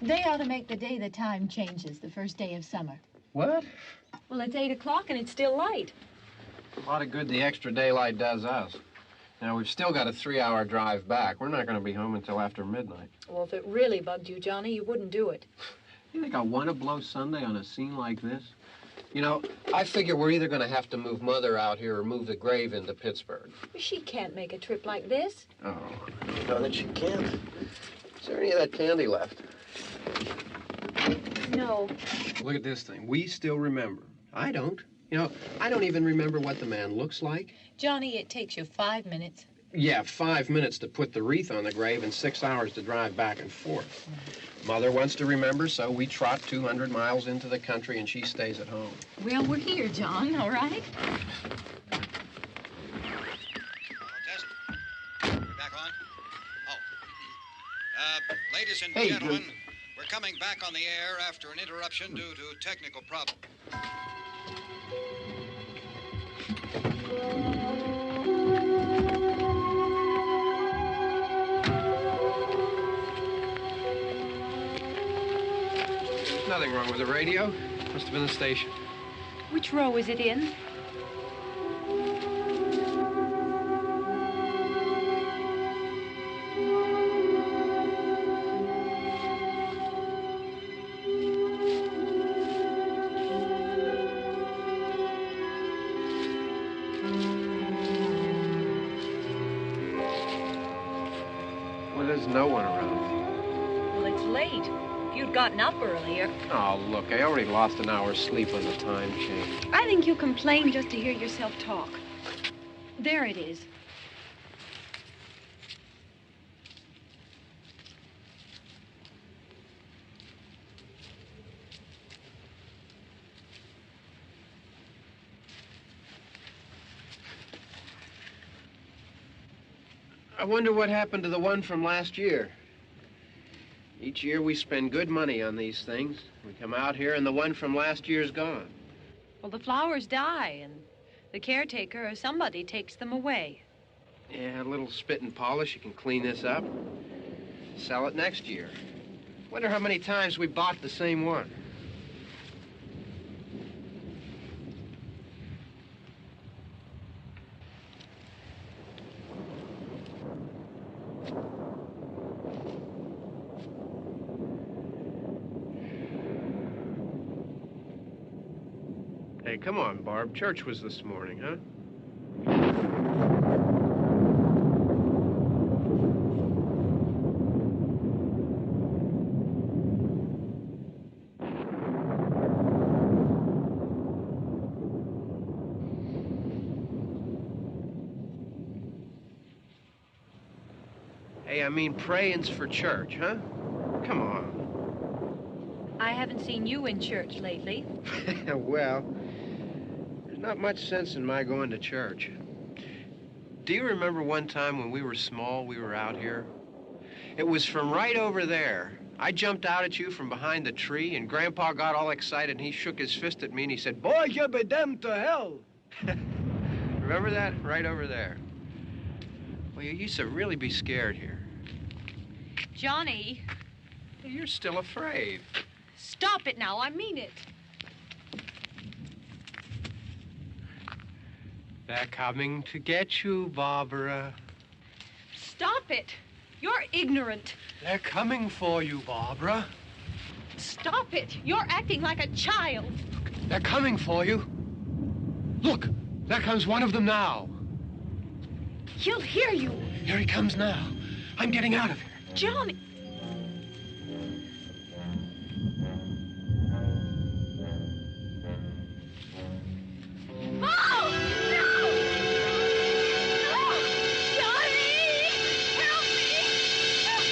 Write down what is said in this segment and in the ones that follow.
They ought to make the day the time changes, the first day of summer. What? Well, it's 8 o'clock and it's still light. A lot of good the extra daylight does us. Now, we've still got a 3-hour drive back. We're not going to be home until after midnight. Well, if it really bugged you, Johnny, you wouldn't do it. You think I want to blow Sunday on a scene like this? You know, I figure we're either going to have to move Mother out here or move the grave into Pittsburgh. She can't make a trip like this. Oh, you know that she can't. Is there any of that candy left? No. Look at this thing. We still remember. I don't. You know, I don't even remember what the man looks like. Johnny, it takes you 5 minutes. Yeah, 5 minutes to put the wreath on the grave and 6 hours to drive back and forth. Mother wants to remember, so we trot 200 miles into the country and she stays at home. Well, we're here, John, all right? Test. We're back on? Oh. Ladies and gentlemen, we're coming back on the air after an interruption due to technical problem. There's nothing wrong with the radio. Must have been the station. Which row is it in? Well, there's no one around. Well, it's late. If you'd gotten up earlier. Oh, look, I already lost an hour's sleep on the time change. I think you complain just to hear yourself talk. There it is. I wonder what happened to the one from last year. Each year we spend good money on these things. We come out here and the one from last year's gone. Well, the flowers die, and the caretaker or somebody takes them away. Yeah, a little spit and polish. You can clean this up. Sell it next year. Wonder how many times we bought the same one. Hey, come on, Barb. Church was this morning, huh? Hey, I mean praying's for church, huh? Come on. I haven't seen you in church lately. Well, there's not much sense in my going to church. Do you remember one time when we were small, we were out here? It was from right over there. I jumped out at you from behind the tree, and Grandpa got all excited, and he shook his fist at me, and he said, "Boy, you be damned to hell." Remember that? Right over there. Well, you used to really be scared here. Johnny, You're still afraid. stop it now. I mean it. They're coming to get you, Barbara. Stop it. You're ignorant. They're coming for you, Barbara. Stop it. You're acting like a child. They're coming for you. Look, there comes one of them now. He'll hear you. Here he comes now. I'm getting out of here. Johnny. Oh! No! No! Johnny! Help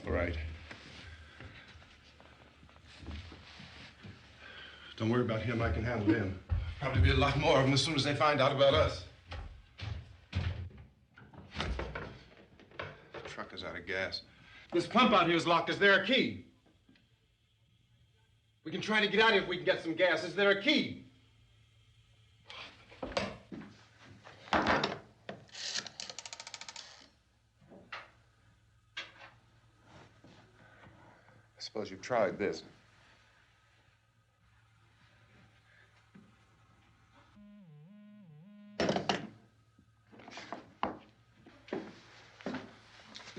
All right. Don't worry about him. I can handle him. Probably be a lot more of them as soon as they find out about us. The truck is out of gas. This pump out here is locked. Is there a key? We can try to get out of here if we can get some gas. Is there a key? I suppose you've tried this.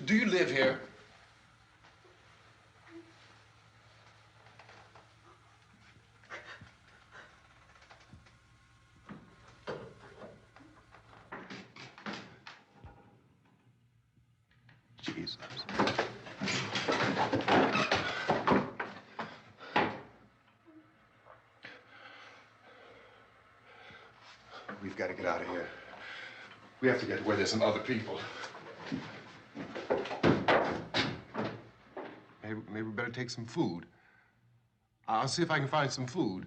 Do you live here? Jesus. We've got to get out of here. We have to get to where there's some other people. Maybe we better take some food. I'll see if I can find some food.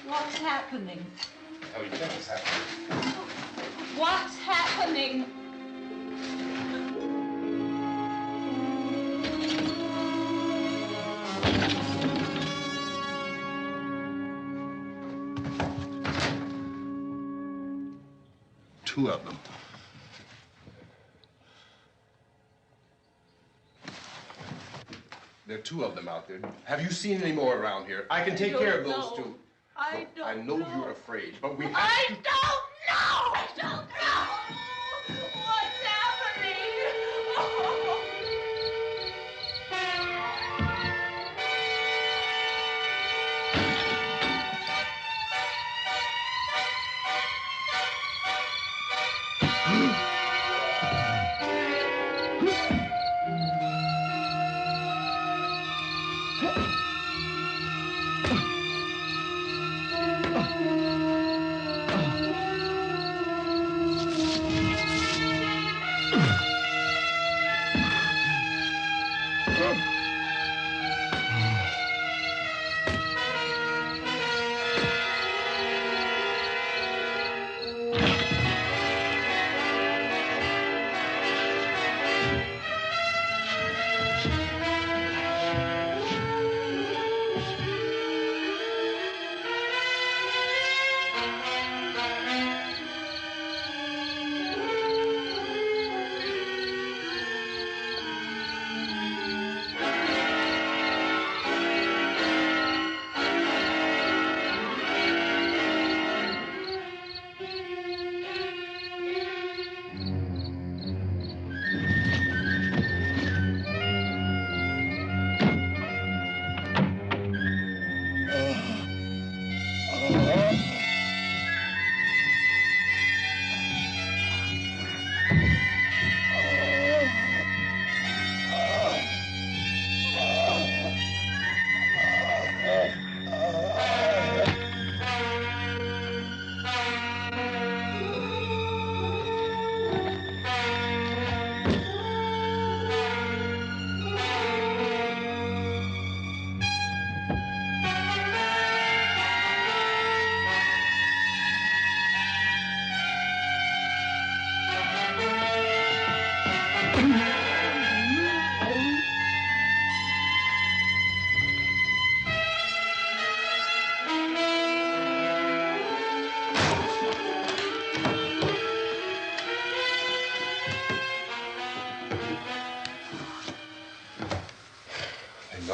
What's happening? Oh, you think it's happening? What's happening? Two of them. There are two of them out there. Have you seen any more around here? I can take care of those two. I Look, I know you're afraid, but we have I to... don't know! I don't know! What's happening?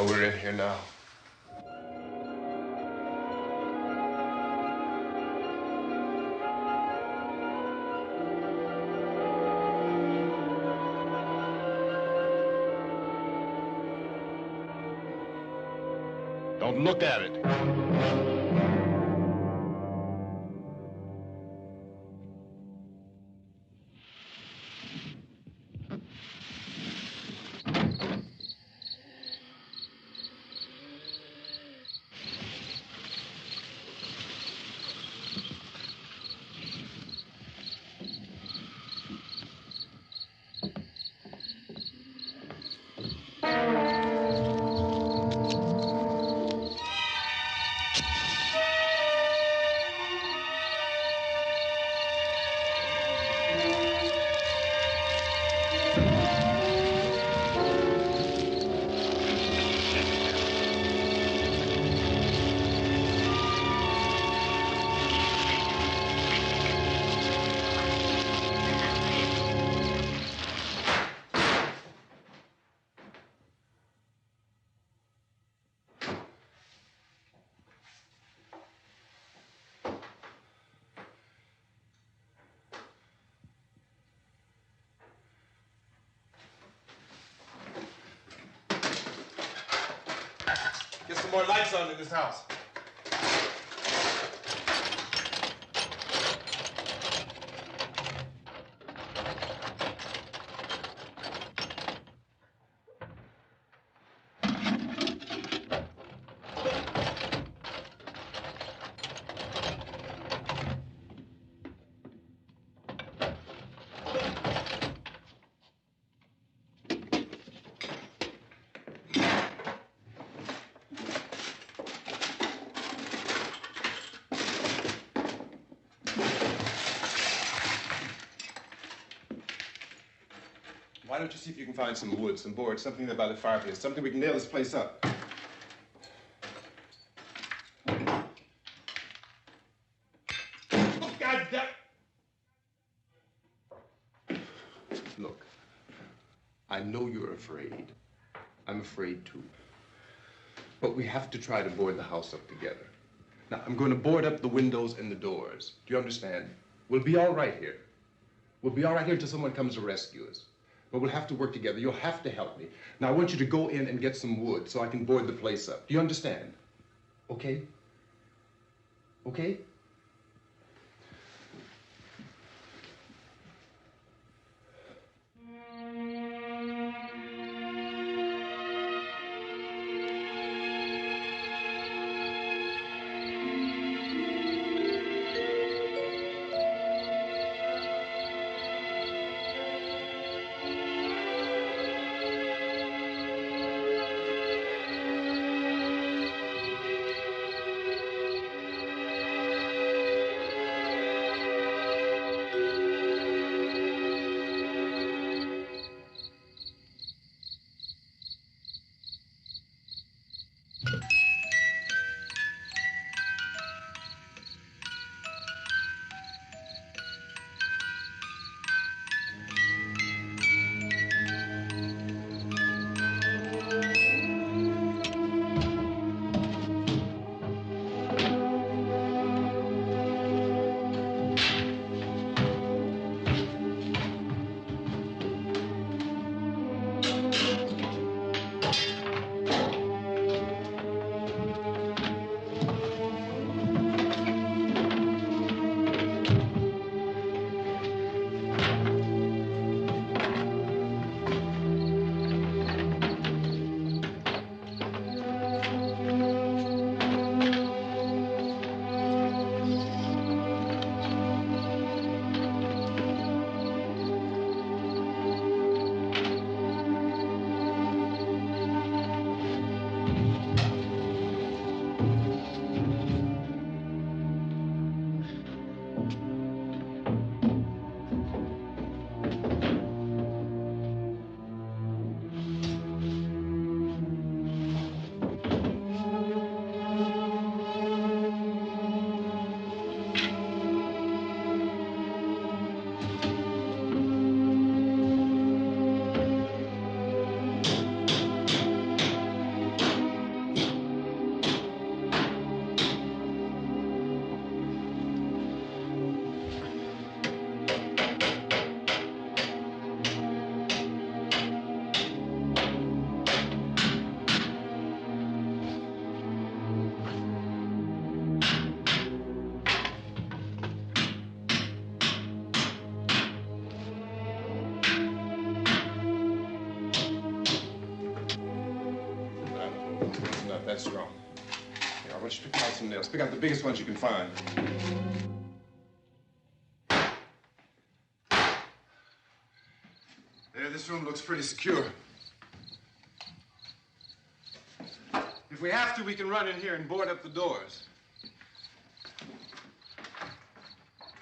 So we're in here now. Don't look at it. Get some more lights on in this house. Why don't you see if you can find some wood, some boards, something there by the fireplace, something we can nail this place up. Oh, God damn. Look, I know you're afraid. I'm afraid too. But we have to try to board the house up together. Now, I'm going to board up the windows and the doors. Do you understand? We'll be all right here. We'll be all right here until someone comes to rescue us. But we'll have to work together. You'll have to help me. Now, I want you to go in and get some wood so I can board the place up. Do you understand? Okay? Okay? That's wrong. Here, I want you to pick out some nails. Pick out the biggest ones you can find. There, this room looks pretty secure. If we have to, we can run in here and board up the doors.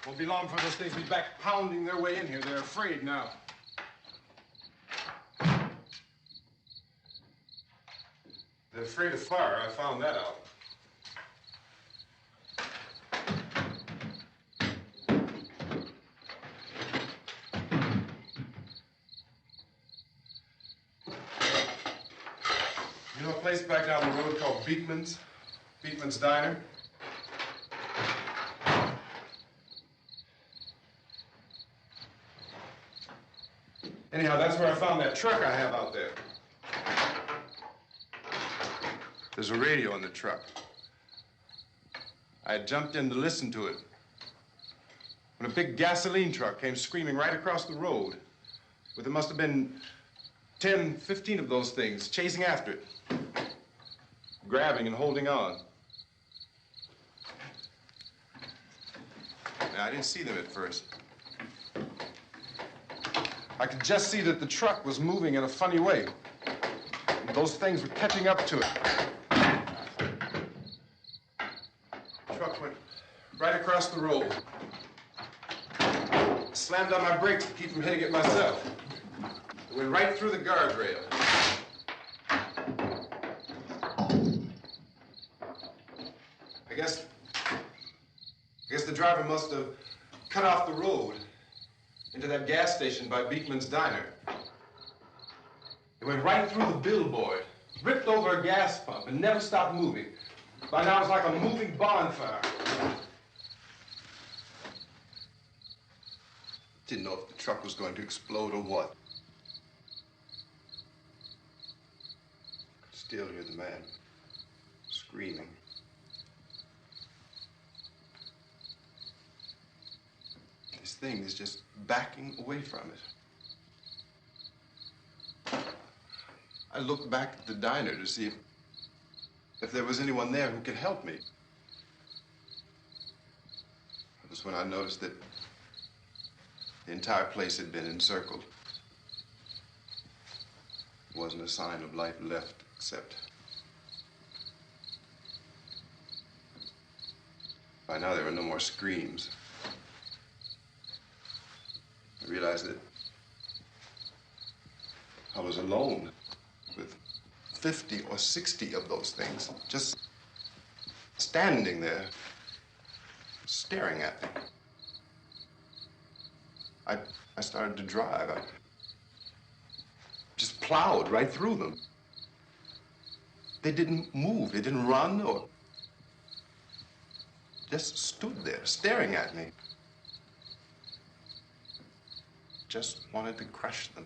Won't be long before those things will be back pounding their way in here. They're afraid now. They're afraid of fire. I found that out. You know a place back down the road called Beekman's? Beekman's Diner? Anyhow, that's where I found that truck I have out there. There's a radio in the truck. I had jumped in to listen to it when a big gasoline truck came screaming right across the road. But there must have been 10, 15 of those things chasing after it, grabbing and holding on. Now, I didn't see them at first. I could just see that the truck was moving in a funny way. And those things were catching up to it. The truck went right across the road. Slammed on my brakes to keep from hitting it myself. It went right through the guardrail. I guess the driver must have cut off the road into that gas station by Beekman's Diner. It went right through the billboard, ripped over a gas pump, and never stopped moving. By now, it's like a moving bonfire. Didn't know if the truck was going to explode or what. Could still hear the man screaming. This thing is just backing away from it. I looked back at the diner to see if there was anyone there who could help me. It was when I noticed that the entire place had been encircled. There wasn't a sign of life left except by now there were no more screams. I realized that I was alone with 50 or 60 of those things, just standing there, staring at me. I started to drive. I just plowed right through them. They didn't move. They didn't run or just stood there, staring at me. Just wanted to crush them.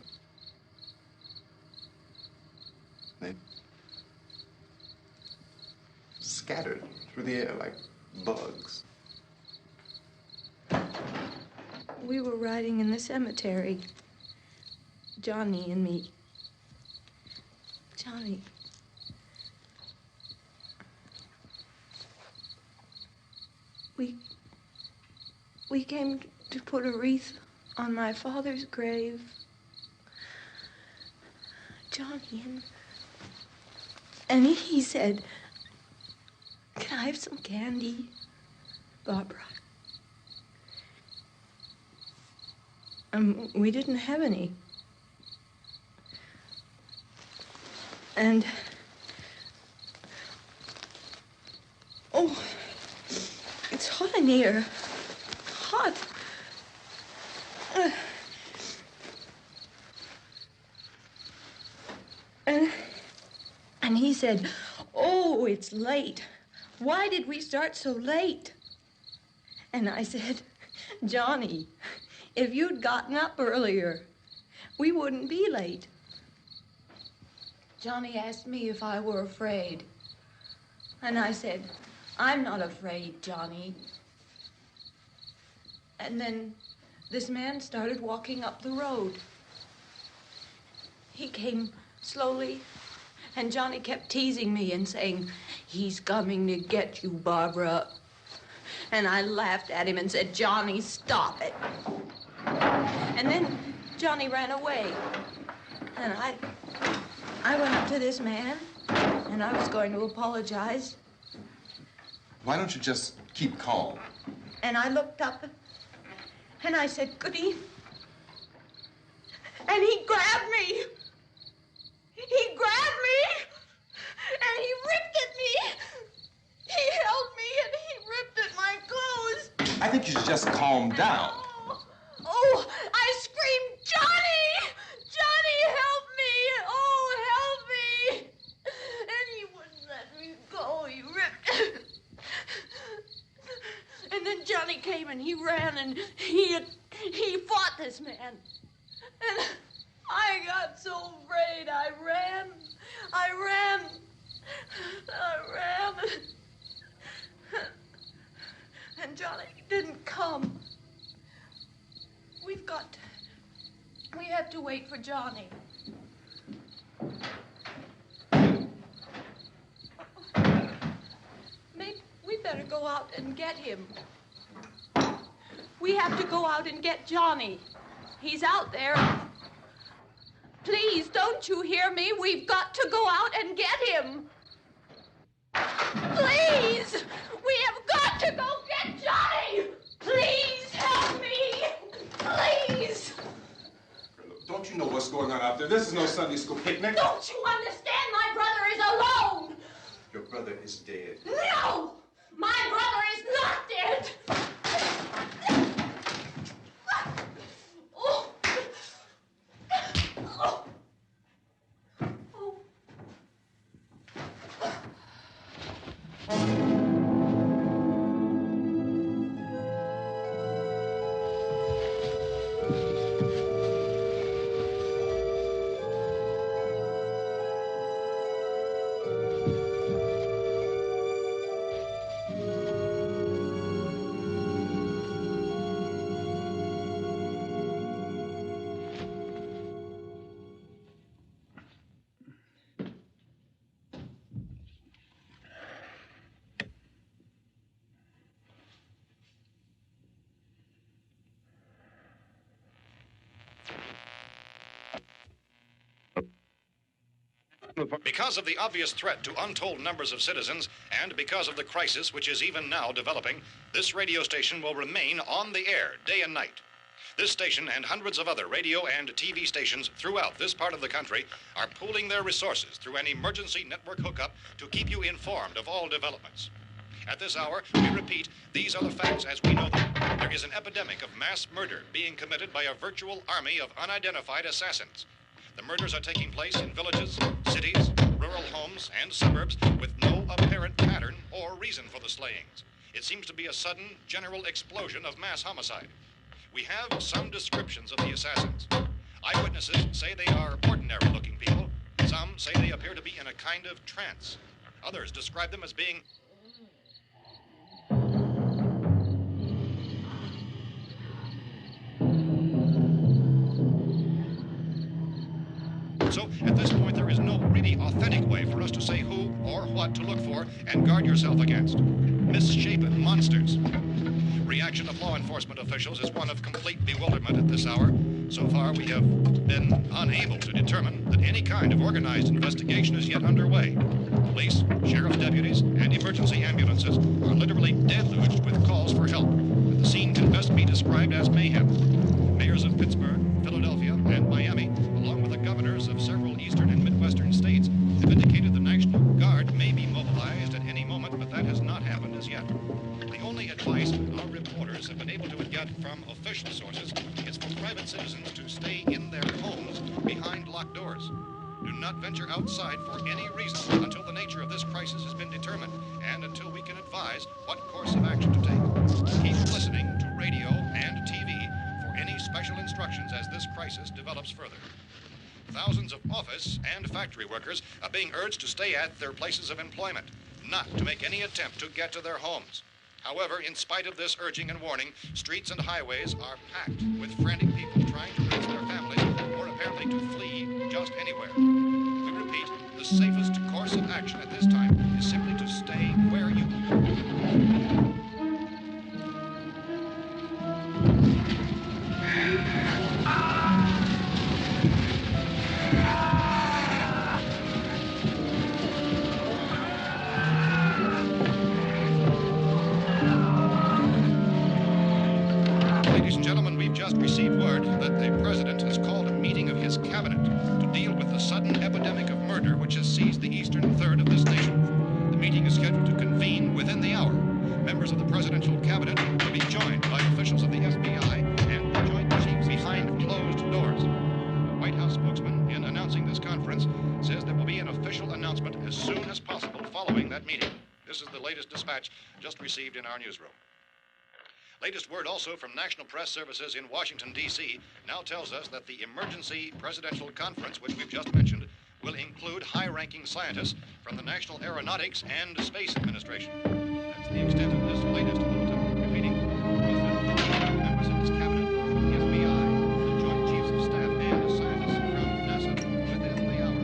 They scattered through the air like bugs. We were riding in the cemetery, Johnny and me. Johnny. We came to put a wreath on my father's grave. Johnny, and he said, "Can I have some candy, Barbara?" We didn't have any. And, oh, it's hot in here. Hot. And he said, "Oh, it's late. Why did we start so late?" And I said, "Johnny, if you'd gotten up earlier, we wouldn't be late." Johnny asked me if I were afraid. And I said, "I'm not afraid, Johnny." And then this man started walking up the road. He came slowly And Johnny kept teasing me and saying, "He's coming to get you, Barbara." And I laughed at him and said, "Johnny, stop it." And then Johnny ran away. And I went up to this man, and I was going to apologize. Why don't you just keep calm? And I looked up, and I said, "Goody." And he grabbed me. He grabbed me, and he ripped at me. He held me, and he ripped at my clothes. I think you should just calm down. Oh, I screamed, "Johnny! Johnny, help me! Oh, help me!" And he wouldn't let me go. He ripped. And then Johnny came and he ran and he fought this man. And I got so afraid. I ran. And Johnny didn't come. We have to wait for Johnny. Maybe we better go out and get him. We have to go out and get Johnny. He's out there. Please, don't you hear me? We've got to go out and get him. Please! We have got to go get Johnny! Please help me! Please! Don't you know what's going on out there? This is no Sunday school picnic. Don't you understand? My brother is alone! Your brother is dead. No! My brother is not dead! Oh. Oh. Oh. Because of the obvious threat to untold numbers of citizens, and because of the crisis which is even now developing, this radio station will remain on the air day and night. This station and hundreds of other radio and TV stations throughout this part of the country are pooling their resources through an emergency network hookup to keep you informed of all developments. At this hour, we repeat, these are the facts as we know them. There is an epidemic of mass murder being committed by a virtual army of unidentified assassins. The murders are taking place in villages, cities, rural homes, and suburbs with no apparent pattern or reason for the slayings. It seems to be a sudden, general explosion of mass homicide. We have some descriptions of the assassins. Eyewitnesses say they are ordinary-looking people. Some say they appear to be in a kind of trance. Others describe them as being So, at this point, there is no really authentic way for us to say who or what to look for and guard yourself against. Misshapen monsters. Reaction of law enforcement officials is one of complete bewilderment at this hour. So far, we have been unable to determine that any kind of organized investigation is yet underway. Police, sheriff's deputies, and emergency ambulances are literally deluged with calls for help. And the scene can best be described as mayhem. Mayors of Pittsburgh, Philadelphia, and Miami, along with the governors of several eastern and midwestern states, have indicated the National Guard may be mobilized at any moment, but that has not happened as yet. The only advice our reporters have been able to get from official sources is for private citizens to stay in their homes behind locked doors. Do not venture outside for any reason until the nature of this crisis has been determined and until we can advise what course of action to take. Keep listening to radio and TV for any special instructions as this crisis develops further. Thousands of office and factory workers are being urged to stay at their places of employment, not to make any attempt to get to their homes. However, in spite of this urging and warning, streets and highways are packed with frantic people trying to reach their families or apparently to flee just anywhere. We repeat, the the safest course of action at this time is simply to stay where you are. Ladies and gentlemen, we've just received word that the president has called a meeting of his cabinet to deal with the sudden epidemic of murder which has seized the eastern third of this nation. The meeting is scheduled to convene within the hour. Members of the presidential cabinet will be joined by officials of the FBI and the Joint Chiefs behind closed doors. The White House spokesman, in announcing this conference, says there will be an official announcement as soon as possible following that meeting. This is the latest dispatch just received in our newsroom. Latest word also from National Press Services in Washington, D.C. now tells us that the emergency presidential conference, which we've just mentioned, will include high-ranking scientists from the National Aeronautics and Space Administration. That's the extent of this latest bulletin. Repeating, the President, members of his cabinet, the FBI, the Joint Chiefs of Staff, and scientists from NASA within the hour.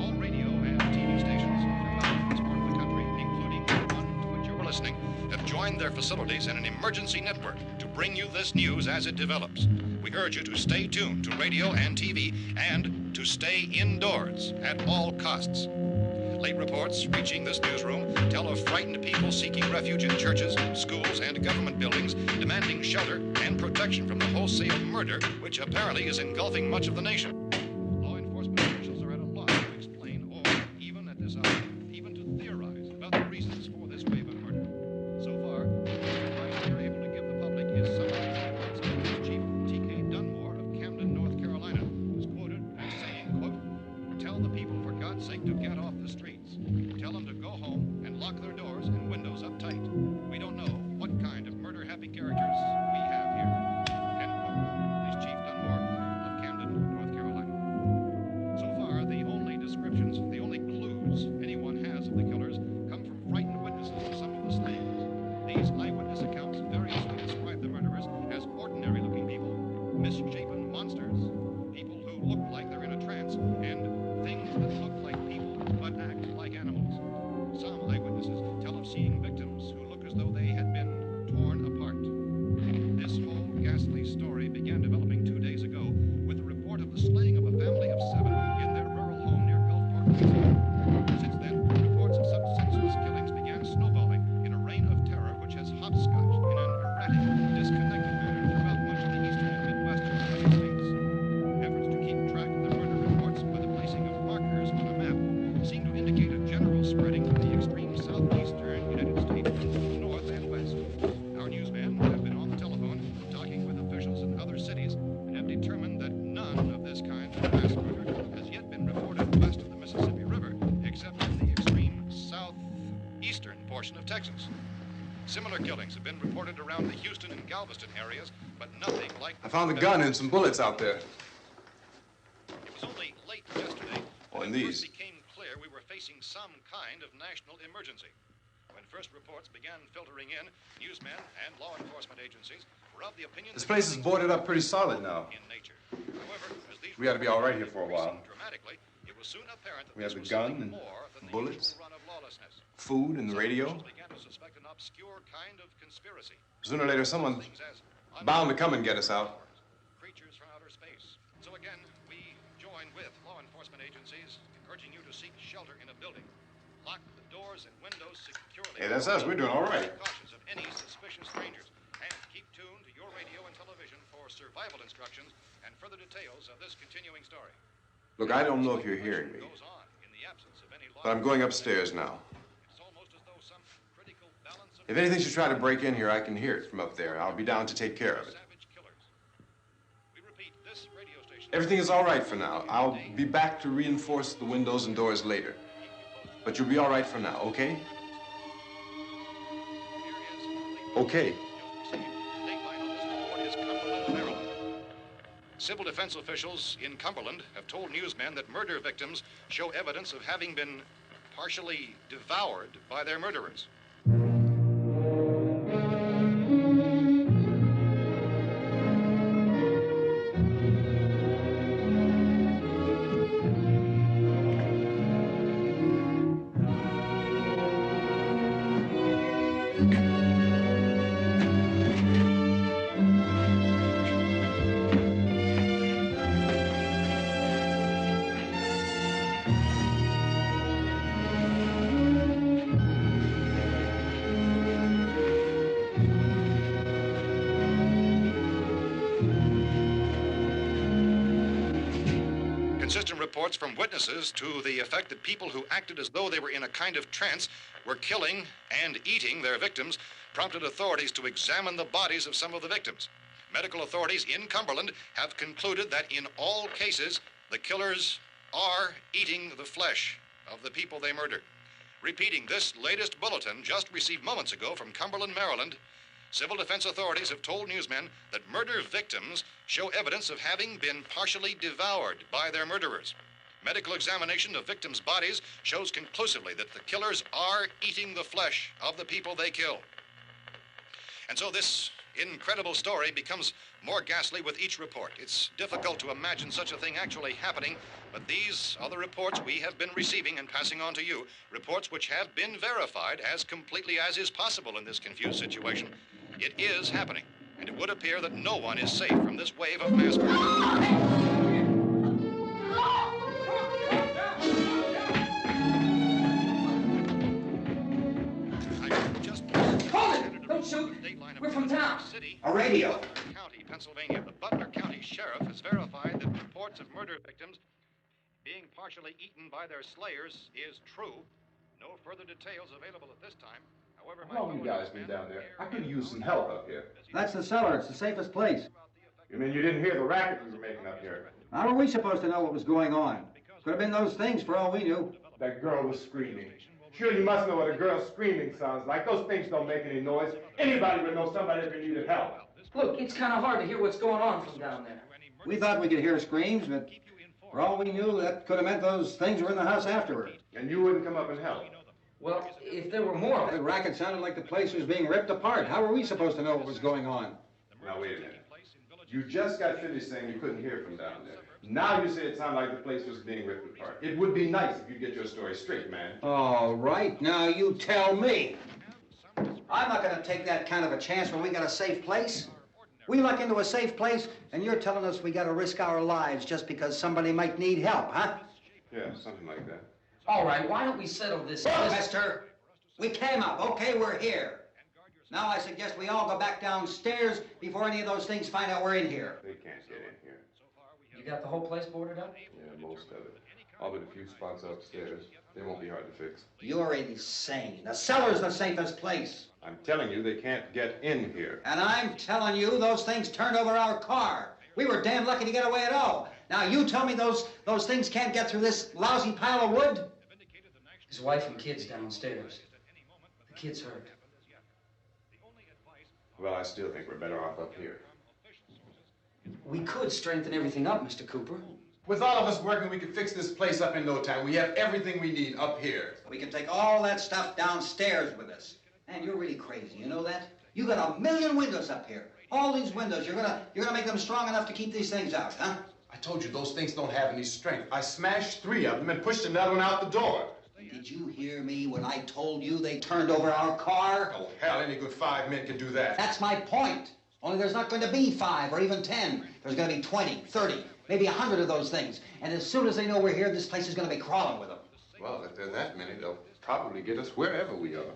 All radio and TV stations throughout this part of the country, including the one to which you're listening, have joined their facilities in an emergency network to bring you this news as it develops. We urge you to stay tuned to radio and TV and to stay indoors at all costs. Late reports reaching this newsroom tell of frightened people seeking refuge in churches, schools, and government buildings, demanding shelter and protection from the wholesale murder which apparently is engulfing much of the nation. Law enforcement officials are at a loss to explain or, even at this hour, even to theorize about the reasons for this wave of murder. So far, the advice we are able to give the public is summarized by Police Chief T.K. Dunmore of Camden, North Carolina, who's quoted as saying, quote, "Tell the people, for God's sake, to get off the streets. Tell them to go home and lock their doors and windows up tight. We don't know what kind of murder-happy characters we have here." End quote. Police Chief Dunmore of Camden, North Carolina. So far, the only descriptions, the only clues anyone has of the killers come from frightened witnesses of some of the slayings. These eyewitness accounts variously describe the murderers as ordinary-looking people, misshapen monsters, people who look like they're in a trance, and things that look like people but act like animals. Some eyewitnesses tell of seeing victims who look as though they had been torn apart. This whole ghastly story began developing 2 days ago with the report of the slaying of a family of 7 in their rural home near Gulfport, Louisiana. Since then, reports of such senseless killings began snowballing in a reign of terror which has hopscotched in an erratic, disconnected manner throughout much of the eastern and midwestern United States. Efforts to keep track of the murder reports by the placing of markers on a map seem to indicate a general spreading of the extreme southeastern United States to north and west. Our newsmen have been on the telephone talking with officials in other cities and have determined that none of this kind of mass murder has yet been reported west of the Mississippi River, except in the extreme southeastern portion of Texas. Similar killings have been reported around the Houston and Galveston areas, but nothing like... I found a gun and some bullets out there. It was only late yesterday Oh, and when it these. first became clear we were facing some kind of national emergency. When first reports began filtering in, newsmen and law enforcement agencies were of the opinion This that place is killings boarded were up pretty solid now. in nature. However, as these We ought to be all right here for a reports while. increased dramatically, it was soon apparent that We have this the was gun something and more than the bullets, usual run of lawlessness. food and the Some radio. officials began to suspect an obscure kind of conspiracy. Sooner or later, someone's Things as bound to come and get us out. creatures from outer space. So again, we join with law enforcement agencies, urging you to seek shelter in a building. Lock the doors and windows securely. Hey, that's us. We're doing all right. Be cautious of any suspicious strangers, and keep tuned to your radio and television for survival instructions and further details of this continuing story. Look, I don't know if you're hearing me, Goes on in the absence of any law. but I'm going upstairs now. It's almost as though some critical balance of If anything should try to break in here, I can hear it from up there. I'll be down to take care of it. savage killers. We repeat, this radio station. Everything is all right for now. I'll be back to reinforce the windows and doors later. But you'll be all right for now, okay? Okay. Civil defense officials in Cumberland have told newsmen that murder victims show evidence of having been partially devoured by their murderers. Consistent reports from witnesses to the effect that people who acted as though they were in a kind of trance were killing and eating their victims prompted authorities to examine the bodies of some of the victims. Medical authorities in Cumberland have concluded that in all cases, the killers are eating the flesh of the people they murdered. Repeating this latest bulletin just received moments ago from Cumberland, Maryland, civil defense authorities have told newsmen that murder victims show evidence of having been partially devoured by their murderers. Medical examination of victims' bodies shows conclusively that the killers are eating the flesh of the people they kill. And so this incredible story becomes more ghastly with each report. It's difficult to imagine such a thing actually happening, but these are the reports we have been receiving and passing on to you, reports which have been verified as completely as is possible in this confused situation. It is happening, and it would appear that no one is safe from this wave of mass murder. Don't shoot. We're from town. A radio. County, Pennsylvania. The Butler County Sheriff has verified that reports of murder victims being partially eaten by their slayers is true. No further details available at this time. However, how long you guys been down there? I could use some help up here. That's the cellar. It's the safest place. You mean you didn't hear the racket we were making up here? How were we supposed to know what was going on? Could have been those things for all we knew. That girl was screaming. Sure, you must know what a girl screaming sounds like. Those things don't make any noise. Anybody would know somebody ever needed help. Look, it's kind of hard to hear what's going on from down there. We thought we could hear screams, but for all we knew, that could have meant those things were in the house afterward. And you wouldn't come up and help? Well, if there were more... The racket sounded like the place was being ripped apart. How were we supposed to know what was going on? Now, wait a minute. You just got finished saying you couldn't hear from down there. Now you say it sounded like the place was being ripped apart. It would be nice if you get your story straight, man. All right, now you tell me. I'm not going to take that kind of a chance when we got a safe place. We luck into a safe place, and you're telling us we got to risk our lives just because somebody might need help, huh? Yeah, something like that. All right, why don't we settle this? Look, mister, we came up. Okay, we're here. Now I suggest we all go back downstairs before any of those things find out we're in here. They can't get in here. You got the whole place boarded up? Yeah, most of it. All but a few spots upstairs. They won't be hard to fix. You're insane. The cellar's the safest place. I'm telling you, they can't get in here. And I'm telling you, those things turned over our car. We were damn lucky to get away at all. Now you tell me those things can't get through this lousy pile of wood? His wife and kids downstairs. The kid's hurt. Well, I still think we're better off up here. We could strengthen everything up, Mr. Cooper. With all of us working, we could fix this place up in no time. We have everything we need up here. We can take all that stuff downstairs with us. Man, you're really crazy, you know that? You got 1,000,000 windows up here. All these windows, you're gonna make them strong enough to keep these things out, huh? I told you those things don't have any strength. I smashed 3 of them and pushed another one out the door. Did you hear me when I told you they turned over our car? Oh, hell, any good 5 men can do that. That's my point. Only there's not going to be 5 or even 10. There's going to be 20, 30, maybe 100 of those things. And as soon as they know we're here, this place is going to be crawling with them. Well, if there are that many, they'll probably get us wherever we are.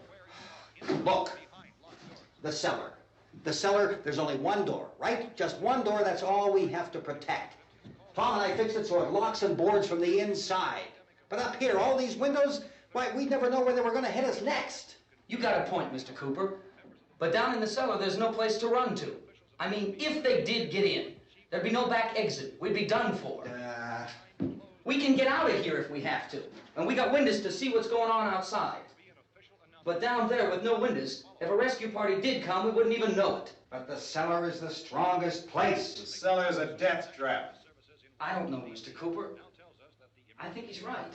Look, the cellar. The cellar, there's only one door, right? Just one door, that's all we have to protect. Tom and I fixed it so it locks and boards from the inside. But up here, all these windows, why, we'd never know where they were going to hit us next. You got a point, Mr. Cooper. But down in the cellar, there's no place to run to. I mean, if they did get in, there'd be no back exit. We'd be done for. We can get out of here if we have to. And we got windows to see what's going on outside. But down there with no windows, if a rescue party did come, we wouldn't even know it. But the cellar is the strongest place. The cellar is a death trap. I don't know, Mr. Cooper. I think he's right.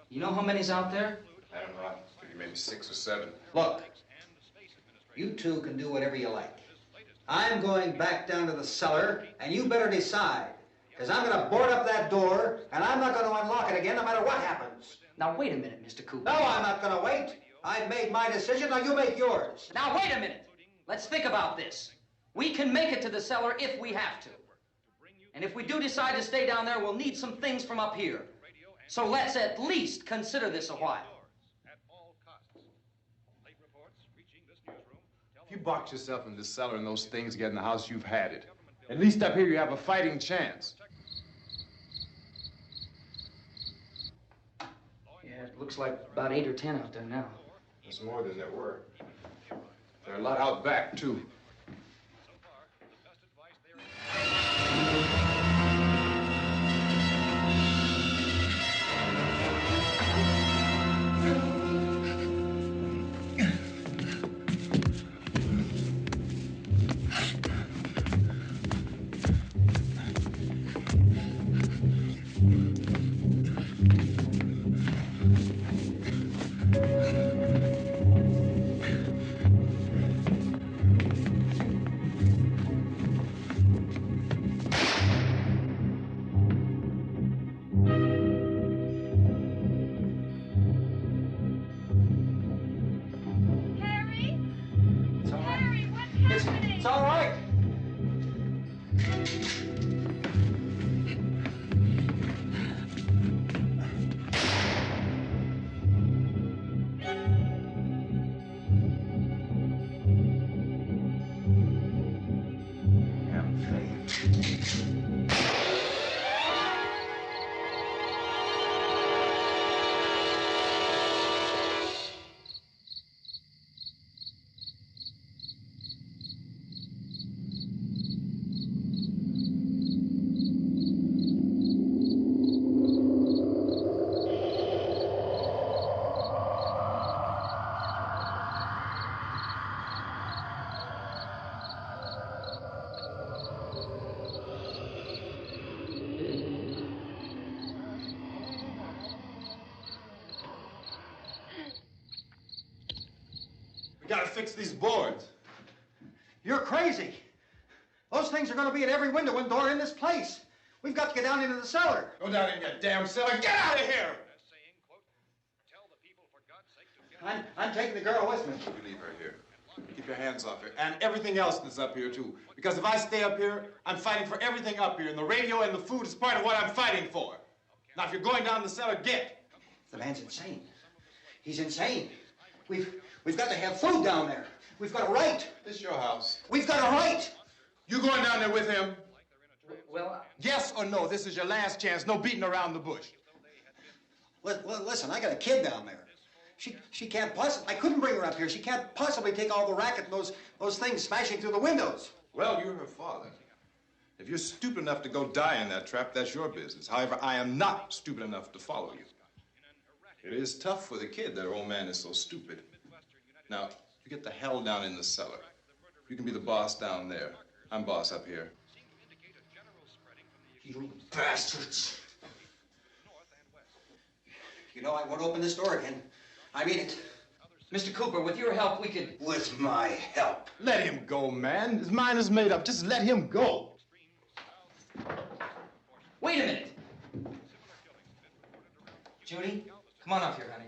You know how many's out there? I don't know. I think maybe 6 or 7. Look, you two can do whatever you like. I'm going back down to the cellar, and you better decide. Because I'm going to board up that door, and I'm not going to unlock it again no matter what happens. Now, wait a minute, Mr. Cooper. No, I'm not going to wait. I've made my decision, now you make yours. Now, wait a minute. Let's think about this. We can make it to the cellar if we have to. And if we do decide to stay down there, we'll need some things from up here. So let's at least consider this a while. If you box yourself in this cellar and those things get in the house, you've had it. At least up here you have a fighting chance. Looks like about 8 or 10 out there now. There's more than there were. There are a lot out back, too. It's all right. We gotta fix these boards. You're crazy. Those things are going to be at every window and door in this place. We've got to get down into the cellar. Go down in your damn cellar. Get out of here! I'm taking the girl with me. You leave her here. Keep your hands off her. And everything else that's up here, too. Because if I stay up here, I'm fighting for everything up here. And the radio and the food is part of what I'm fighting for. Now, if you're going down the cellar, get. The man's insane. He's insane. We've got to have food down there. We've got a right. This is your house. We've got a right. You going down there with him? Well, Yes or no? This is your last chance. No beating around the bush. Listen, I got a kid down there. She can't possibly. I couldn't bring her up here. She can't possibly take all the racket and those things smashing through the windows. Well, you're her father. If you're stupid enough to go die in that trap, that's your business. However, I am not stupid enough to follow you. It is tough for the kid that her old man is so stupid. Now, you get the hell down in the cellar. You can be the boss down there. I'm boss up here. You bastards. You know, I won't open this door again. I mean it. Mr. Cooper, with your help, we could... With my help. Let him go, man. His mind is made up. Just let him go. Wait a minute. Judy, come on up here, honey.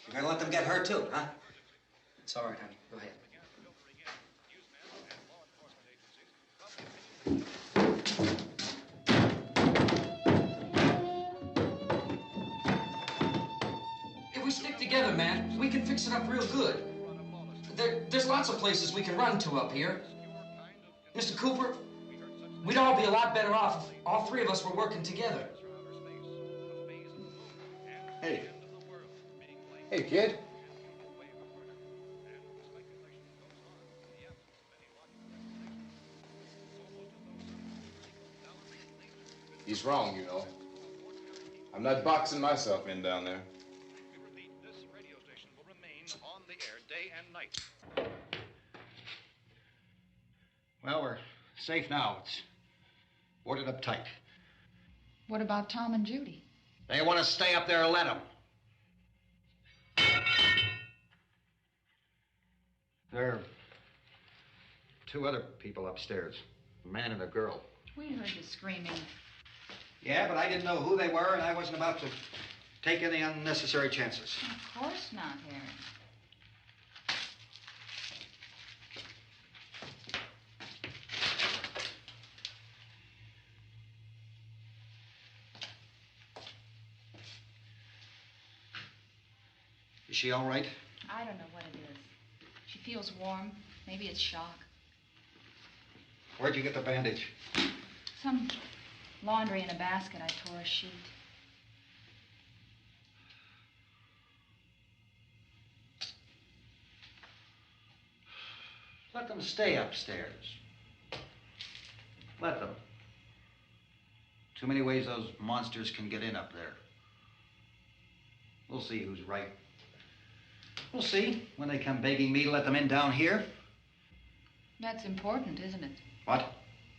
You're gonna let them get hurt too, huh? It's all right, honey. Go ahead. If we stick together, man, we can fix it up real good. There's lots of places we can run to up here. Mr. Cooper, we'd all be a lot better off if all three of us were working together. Hey. Hey, kid. He's wrong, you know. I'm not boxing myself in down there. This radio station will remain on the air day and night. Well, we're safe now. It's boarded up tight. What about Tom and Judy? They want to stay up there, let them. There are two other people upstairs, a man and a girl. We heard you screaming. Yeah, but I didn't know who they were, and I wasn't about to take any unnecessary chances. Of course not, Harry. Is she all right? I don't know what it is. She feels warm. Maybe it's shock. Where'd you get the bandage? Some laundry in a basket. I tore a sheet. Let them stay upstairs. Let them. Too many ways those monsters can get in up there. We'll see who's right. We'll see when they come begging me to let them in down here. That's important, isn't it? What?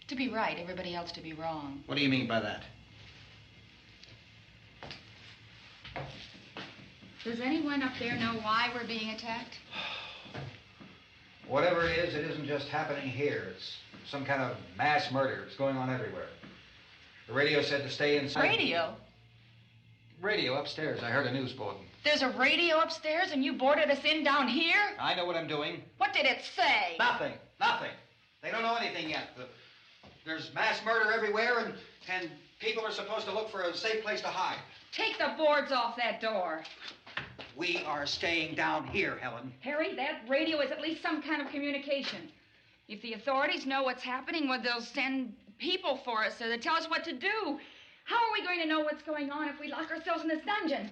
To be right, everybody else to be wrong. What do you mean by that? Does anyone up there know why we're being attacked? Whatever it isn't just happening here. It's some kind of mass murder. It's going on everywhere. The radio said to stay inside. Radio? Radio upstairs. I heard a news bulletin. There's a radio upstairs and you boarded us in down here? I know what I'm doing. What did it say? Nothing. Nothing. They don't know anything yet. There's mass murder everywhere, and people are supposed to look for a safe place to hide. Take the boards off that door. We are staying down here, Helen. Harry, that radio is at least some kind of communication. If the authorities know what's happening, well, they'll send people for us so they'll tell us what to do. How are we going to know what's going on if we lock ourselves in this dungeon?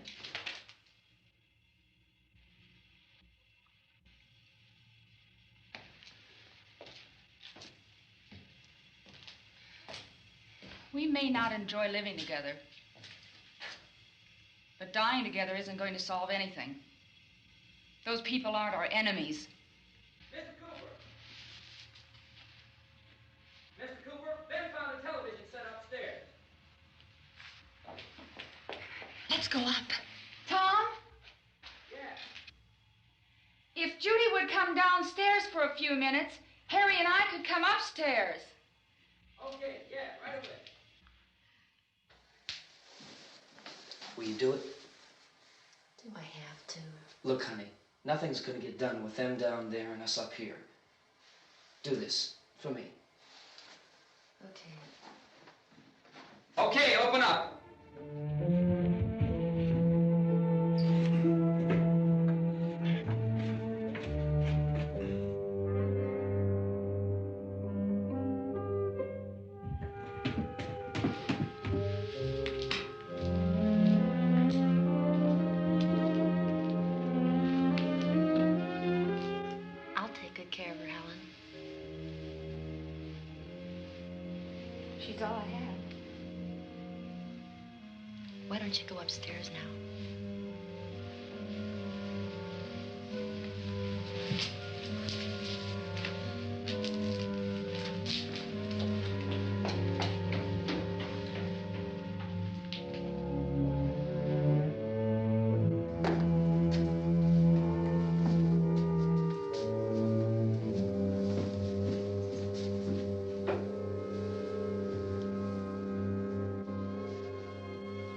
We may not enjoy living together, but dying together isn't going to solve anything. Those people aren't our enemies. Mr. Cooper! Mr. Cooper, Ben found a television set upstairs. Let's go up. Tom? Yeah. If Judy would come downstairs for a few minutes, Harry and I could come upstairs. Okay, yeah, right away. Will you do it? Do I have to? Look, honey, nothing's gonna get done with them down there and us up here. Do this for me. Okay. Okay, open up. I'll take good care of her, Helen. She's all I have. Why don't you go upstairs now?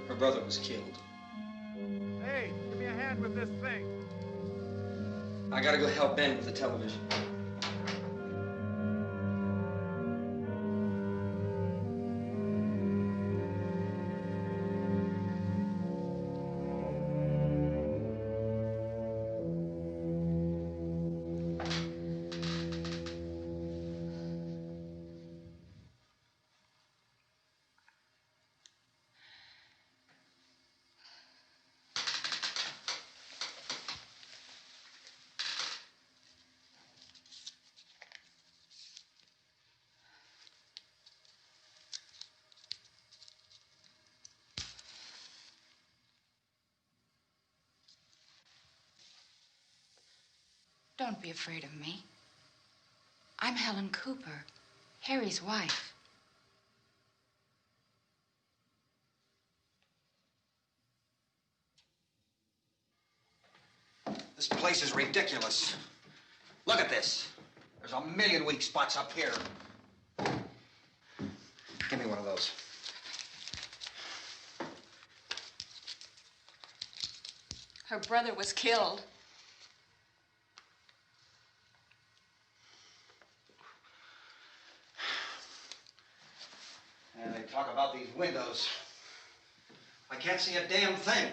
Her brother was killed. Hey, give me a hand with this thing. I gotta go help Ben with the television. Don't be afraid of me. I'm Helen Cooper, Harry's wife. This place is ridiculous. Look at this. There's a million weak spots up here. Give me one of those. Her brother was killed. And they talk about these windows. I can't see a damn thing.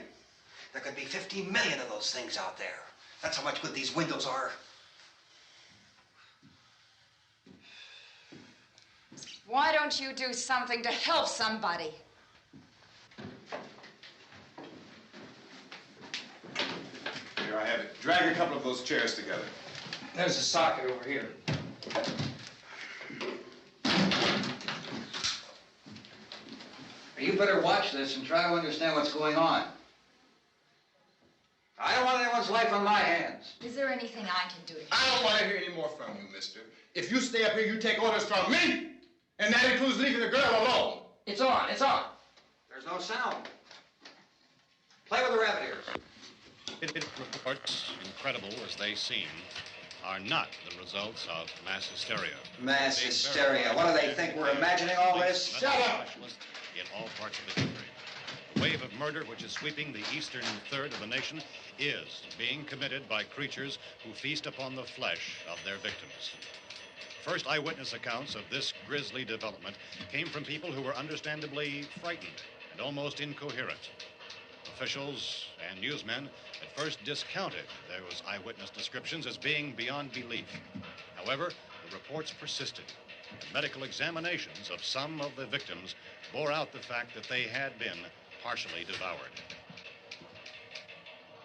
There could be 15 million of those things out there. That's how much good these windows are. Why don't you do something to help somebody? Here, I have it. Drag a couple of those chairs together. There's a socket over here. You better watch this and try to understand what's going on. I don't want anyone's life on my hands. Is there anything I can do to help? I don't want to hear any more from you, mister. If you stay up here, you take orders from me. And that includes leaving the girl alone. It's on, it's on. There's no sound. Play with the rabbit ears. Reports, incredible as they seem, are not the results of mass hysteria. Mass hysteria. What do they think? We're imagining all this? Shut up! In all parts of the country. The wave of murder which is sweeping the eastern third of the nation is being committed by creatures who feast upon the flesh of their victims. First eyewitness accounts of this grisly development came from people who were understandably frightened and almost incoherent. Officials and newsmen at first discounted those eyewitness descriptions as being beyond belief. However, the reports persisted. The medical examinations of some of the victims bore out the fact that they had been partially devoured.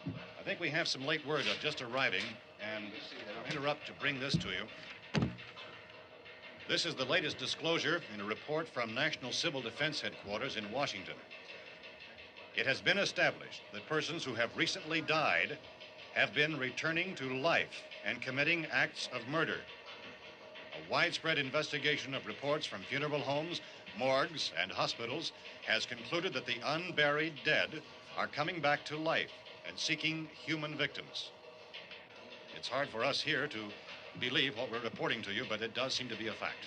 I think we have some late word of just arriving, and I'll interrupt to bring this to you. This is the latest disclosure in a report from National Civil Defense Headquarters in Washington. It has been established that persons who have recently died have been returning to life and committing acts of murder. A widespread investigation of reports from funeral homes, morgues, and hospitals has concluded that the unburied dead are coming back to life and seeking human victims. It's hard for us here to believe what we're reporting to you, but it does seem to be a fact.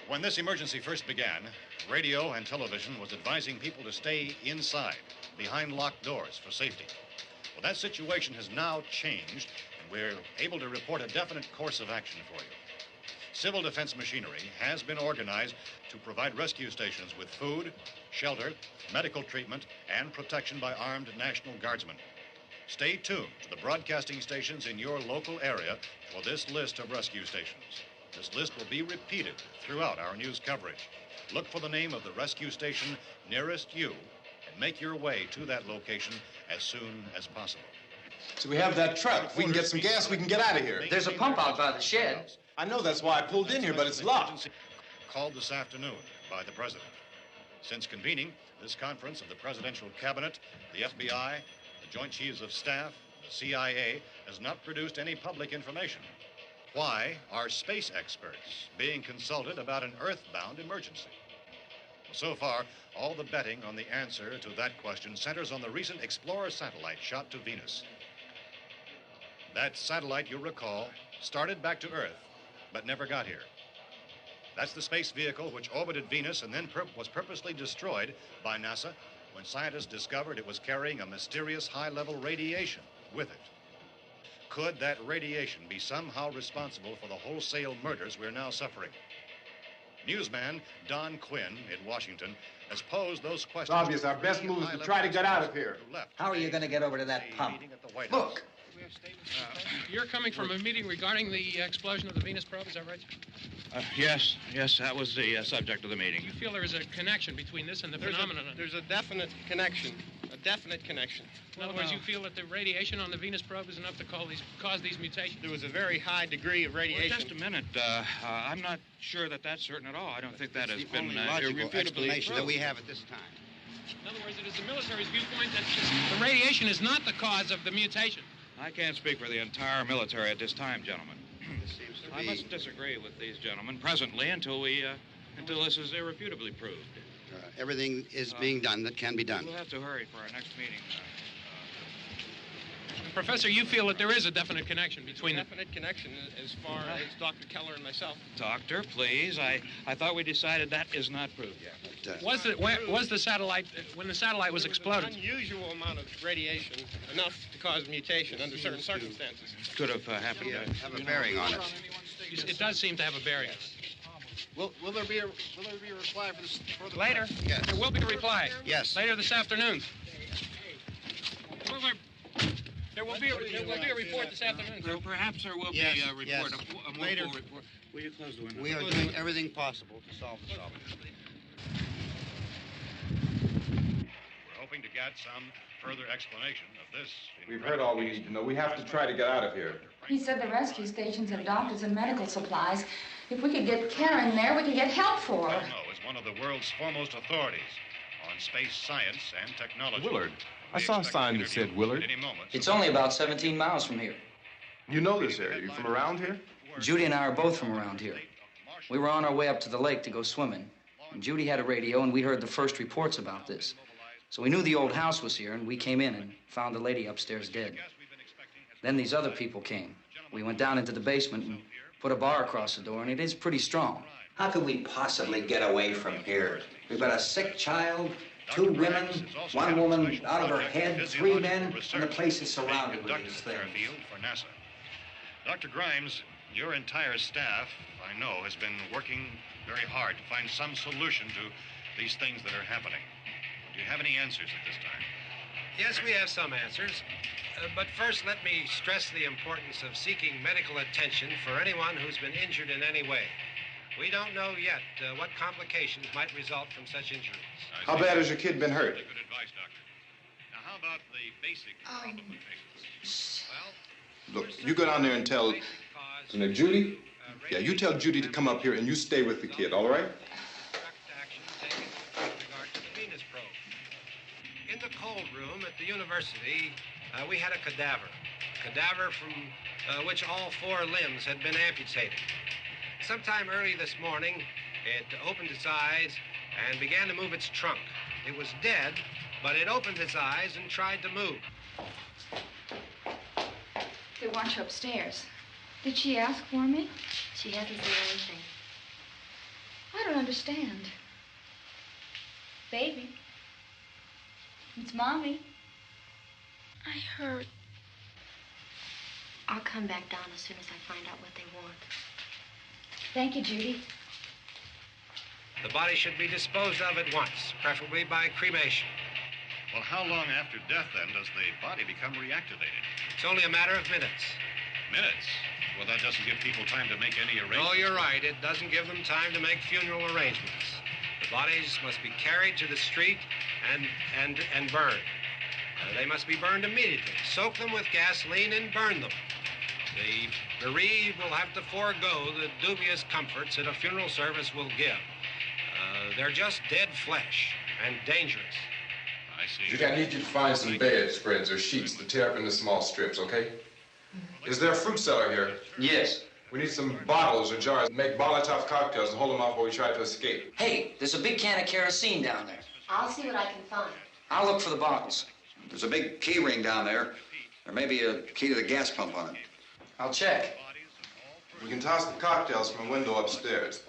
When this emergency first began, radio and television was advising people to stay inside, behind locked doors for safety. Well, that situation has now changed, and we're able to report a definite course of action for you. Civil defense machinery has been organized to provide rescue stations with food, shelter, medical treatment, and protection by armed National Guardsmen. Stay tuned to the broadcasting stations in your local area for this list of rescue stations. This list will be repeated throughout our news coverage. Look for the name of the rescue station nearest you and make your way to that location as soon as possible. So we have that truck. If we can get some gas, we can get out of here. There's a pump out by the shed. I know, that's why I pulled in here, but it's locked. Called this afternoon by the president. Since convening this conference of the presidential cabinet, the FBI, the Joint Chiefs of Staff, the CIA has not produced any public information. Why are space experts being consulted about an earthbound emergency? Well, so far, all the betting on the answer to that question centers on the recent Explorer satellite shot to Venus. That satellite, you'll recall, started back to Earth, but never got here. That's the space vehicle which orbited Venus and then was purposely destroyed by NASA when scientists discovered it was carrying a mysterious high-level radiation with it. Could that radiation be somehow responsible for the wholesale murders we're now suffering? Newsman Don Quinn in Washington has posed those questions. It's obvious our best move is to try to get out of here. How are you going to get over to that pump? Look! You're coming from a meeting regarding the explosion of the Venus probe, is that right? Yes, that was the subject of the meeting. You feel there is a connection between this and the phenomenon? There's a definite connection. In other words, you feel that the radiation on the Venus probe is enough to cause these mutations? There was a very high degree of radiation. Well, just a minute. I'm not sure that that's certain at all. I don't think that has been logical explanation that we proved. have at this time. In other words, it is the military's viewpoint that the radiation is not the cause of the mutation. I can't speak for the entire military at this time, gentlemen. This seems to I be... must disagree with these gentlemen presently until this is irrefutably proved. everything is being done that can be done. We'll have to hurry for our next meeting. Professor, you feel that there is a definite connection between them? Definite connection as far as Dr. Keller and myself. Doctor, please. I thought we decided that is not proved yet. Was the satellite, when the satellite was exploded? An unusual amount of radiation, enough to cause mutation under certain circumstances. Could have happened. Have a bearing on it. It does seem to have a bearing. Will there be a reply for this? Later? Yes. There will be a reply. Yes. Later this afternoon. There will be a report this afternoon, sir. Perhaps there will be a report, a more full report. Will you close the window? We are doing everything possible to solve the problem. We're hoping to get some further explanation of this. We've heard all we need to know. We have to try to get out of here. He said the rescue stations have doctors and medical supplies. If we could get care in there, we could get help for her. Belno is one of the world's foremost authorities on space science and technology. Willard. I saw a sign that said Willard. It's only about 17 miles from here. You know this area. You from around here? Judy and I are both from around here. We were on our way up to the lake to go swimming. And Judy had a radio, and we heard the first reports about this. So we knew the old house was here, and we came in and found the lady upstairs dead. Then these other people came. We went down into the basement and put a bar across the door, and it is pretty strong. How could we possibly get away from here? We've got a sick child, 2 women, 1 woman out of her head, 3 men, and the place is surrounded with these things. For NASA. Dr. Grimes, your entire staff, I know, has been working very hard to find some solution to these things that are happening. Do you have any answers at this time? Yes, we have some answers. But first, let me stress the importance of seeking medical attention for anyone who's been injured in any way. We don't know yet what complications might result from such injuries. How bad has your kid been hurt? Good advice, Doctor. Now, how about the basic problem of patients? Well, Look, you go down there and tell... Isn't it Judy? Yeah, you tell Judy to come up here and you stay with the kid, all right? In the cold room at the university, we had a cadaver from which all 4 limbs had been amputated. Sometime early this morning, it opened its eyes and began to move its trunk. It was dead, but it opened its eyes and tried to move. They want you upstairs. Did she ask for me? She hasn't said anything. I don't understand. Baby. It's Mommy. I heard. I'll come back down as soon as I find out what they want. Thank you, Judy. The body should be disposed of at once, preferably by cremation. Well, how long after death, then, does the body become reactivated? It's only a matter of minutes. Minutes? Well, that doesn't give people time to make any arrangements. Oh, you're right. It doesn't give them time to make funeral arrangements. The bodies must be carried to the street and burned. They must be burned immediately. Soak them with gasoline and burn them. The bereaved will have to forego the dubious comforts that a funeral service will give. They're just dead flesh and dangerous. I see. Judy, I need you to find some bedspreads or sheets to tear up into small strips, okay? Is there a fruit cellar here? Yes. We need some bottles or jars. Make Molotov cocktails and hold them off while we try to escape. Hey, there's a big can of kerosene down there. I'll see what I can find. I'll look for the bottles. There's a big key ring down there. There may be a key to the gas pump on it. I'll check. We can toss the cocktails from a window upstairs.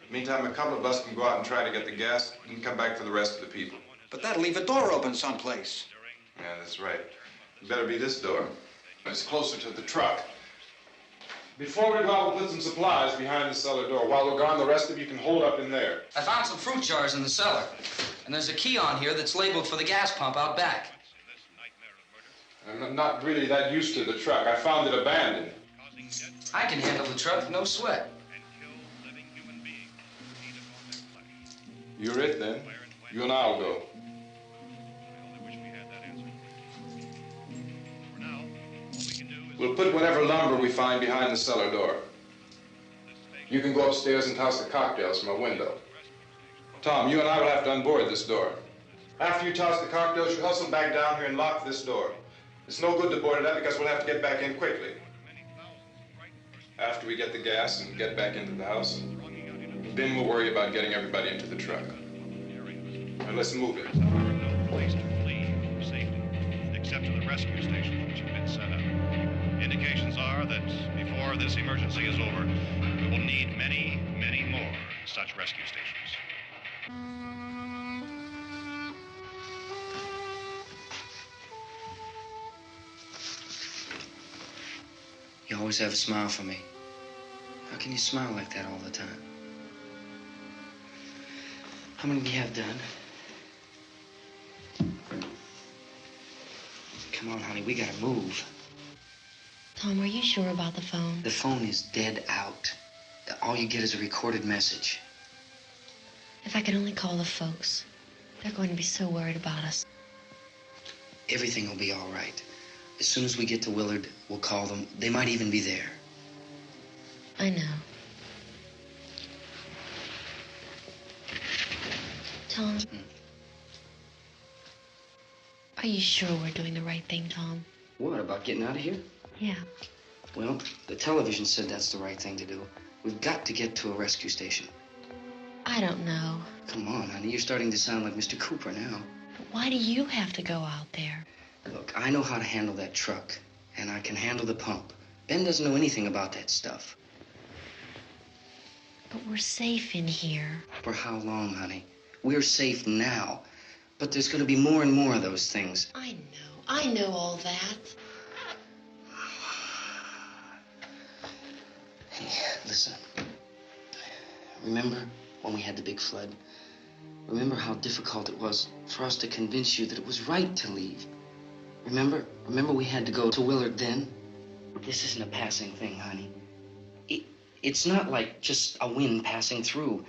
Meantime, a couple of us can go out and try to get the gas and come back for the rest of the people. But that'll leave a door open someplace. Yeah, that's right. It better be this door. It's closer to the truck. Before we go out, we'll put some supplies behind the cellar door. While we're gone, the rest of you can hold up in there. I found some fruit jars in the cellar. And there's a key on here that's labeled for the gas pump out back. I'm not really that used to the truck. I found it abandoned. I can handle the truck, no sweat. You're it, then. You and I'll go. We'll put whatever lumber we find behind the cellar door. You can go upstairs and toss the cocktails from a window. Tom, you and I will have to unboard this door. After you toss the cocktails, you hustle back down here and lock this door. It's no good to board it up because we'll have to get back in quickly. After we get the gas and get back into the house, then we'll worry about getting everybody into the truck. Now let's move it. No place to flee for safety, except to the rescue stations which have been set up. Indications are that before this emergency is over, we will need many, many more such rescue stations. You always have a smile for me. How can you smile like that all the time? How many do you have done? Come Come on, honey, we gotta move. Tom, are you sure about the phone? The phone is dead out. All you get is a recorded message. If I could only call the folks. They're going to be so worried about us. Everything will be all right. As soon as we get to Willard, we'll call them. They might even be there. I know. Tom, are you sure we're doing the right thing, Tom? What, about getting out of here? Yeah. Well, the television said that's the right thing to do. We've got to get to a rescue station. I don't know. Come on, honey, you're starting to sound like Mr. Cooper now. But why do you have to go out there? Look, I know how to handle that truck, and I can handle the pump. Ben doesn't know anything about that stuff. But we're safe in here. For how long, honey? We're safe now, but there's going to be more and more of those things. I know all that. Hey, listen. Remember when we had the big flood? Remember how difficult it was for us to convince you that it was right to leave? Remember we had to go to Willard then? This isn't a passing thing, honey. It's not like just a wind passing through.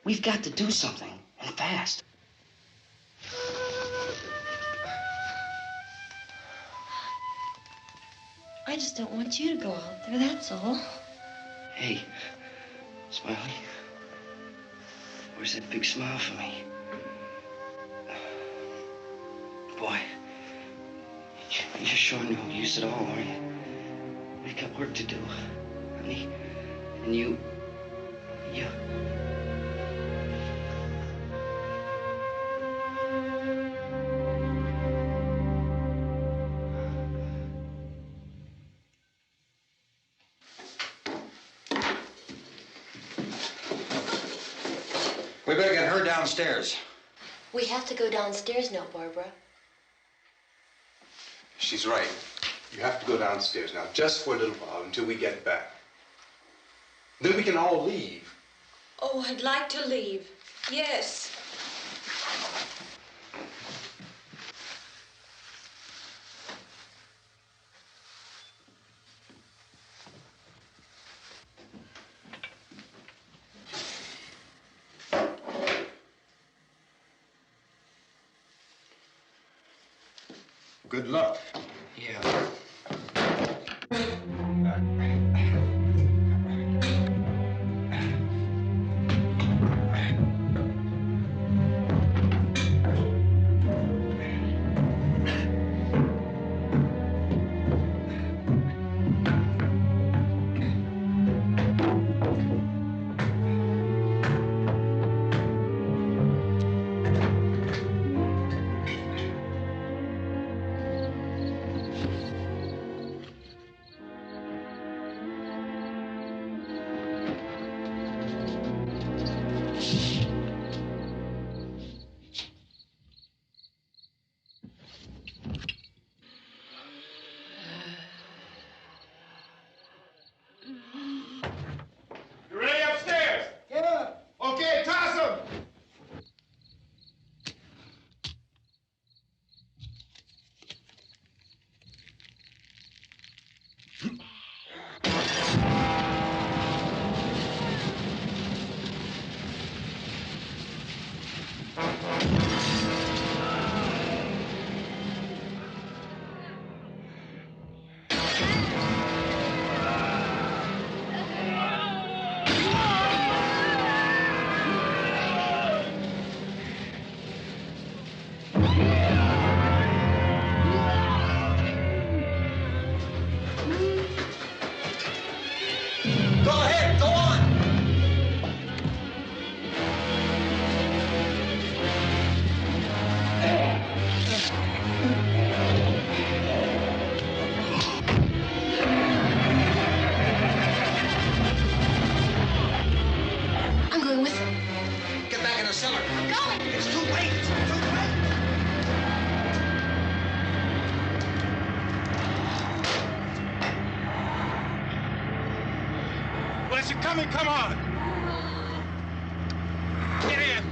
We've got to do something, and fast. I just don't want you to go out there, that's all. Hey, Smiley, where's that big smile for me? Boy, you're sure no use at all, aren't you? We've got work to do, honey. And you... We better get her downstairs. We have to go downstairs now, Barbara. She's right. You have to go downstairs now, just for a little while, until we get back. Then we can all leave. Oh, I'd like to leave. Yes. Good luck. Yeah. Come on! Get in!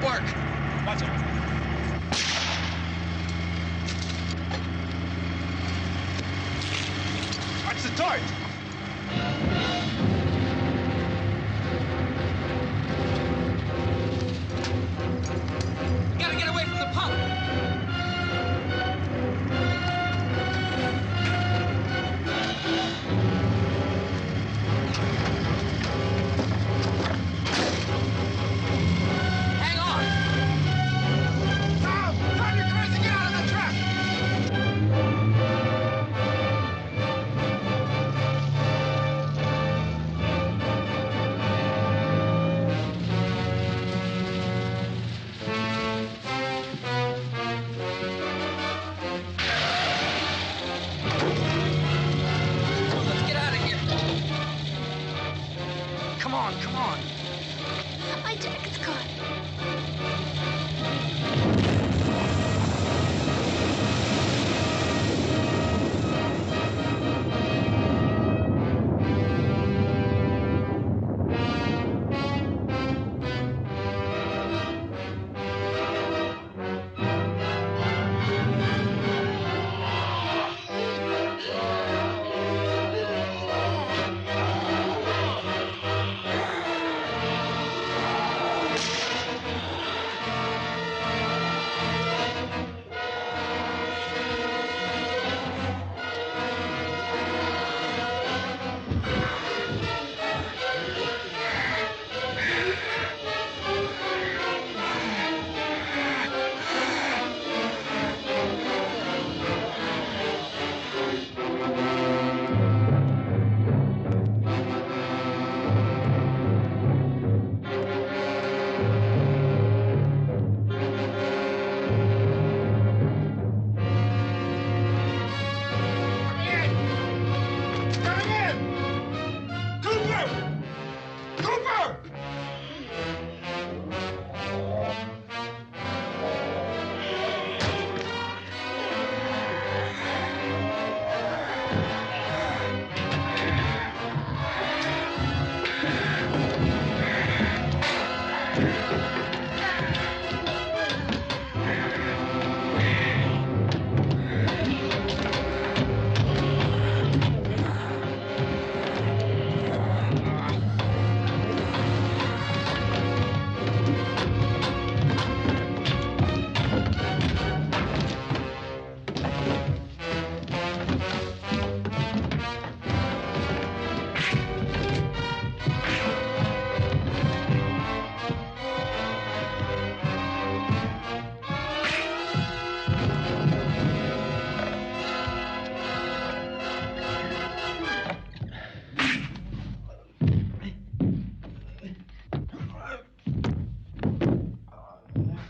won't work. Watch it. Watch the torch. We gotta get away from the pump. Hang on. Tom! Run your cars and get out of the truck! Let's get out of here. Come on, come on. My jacket's caught. Coming in! Cooper! Cooper!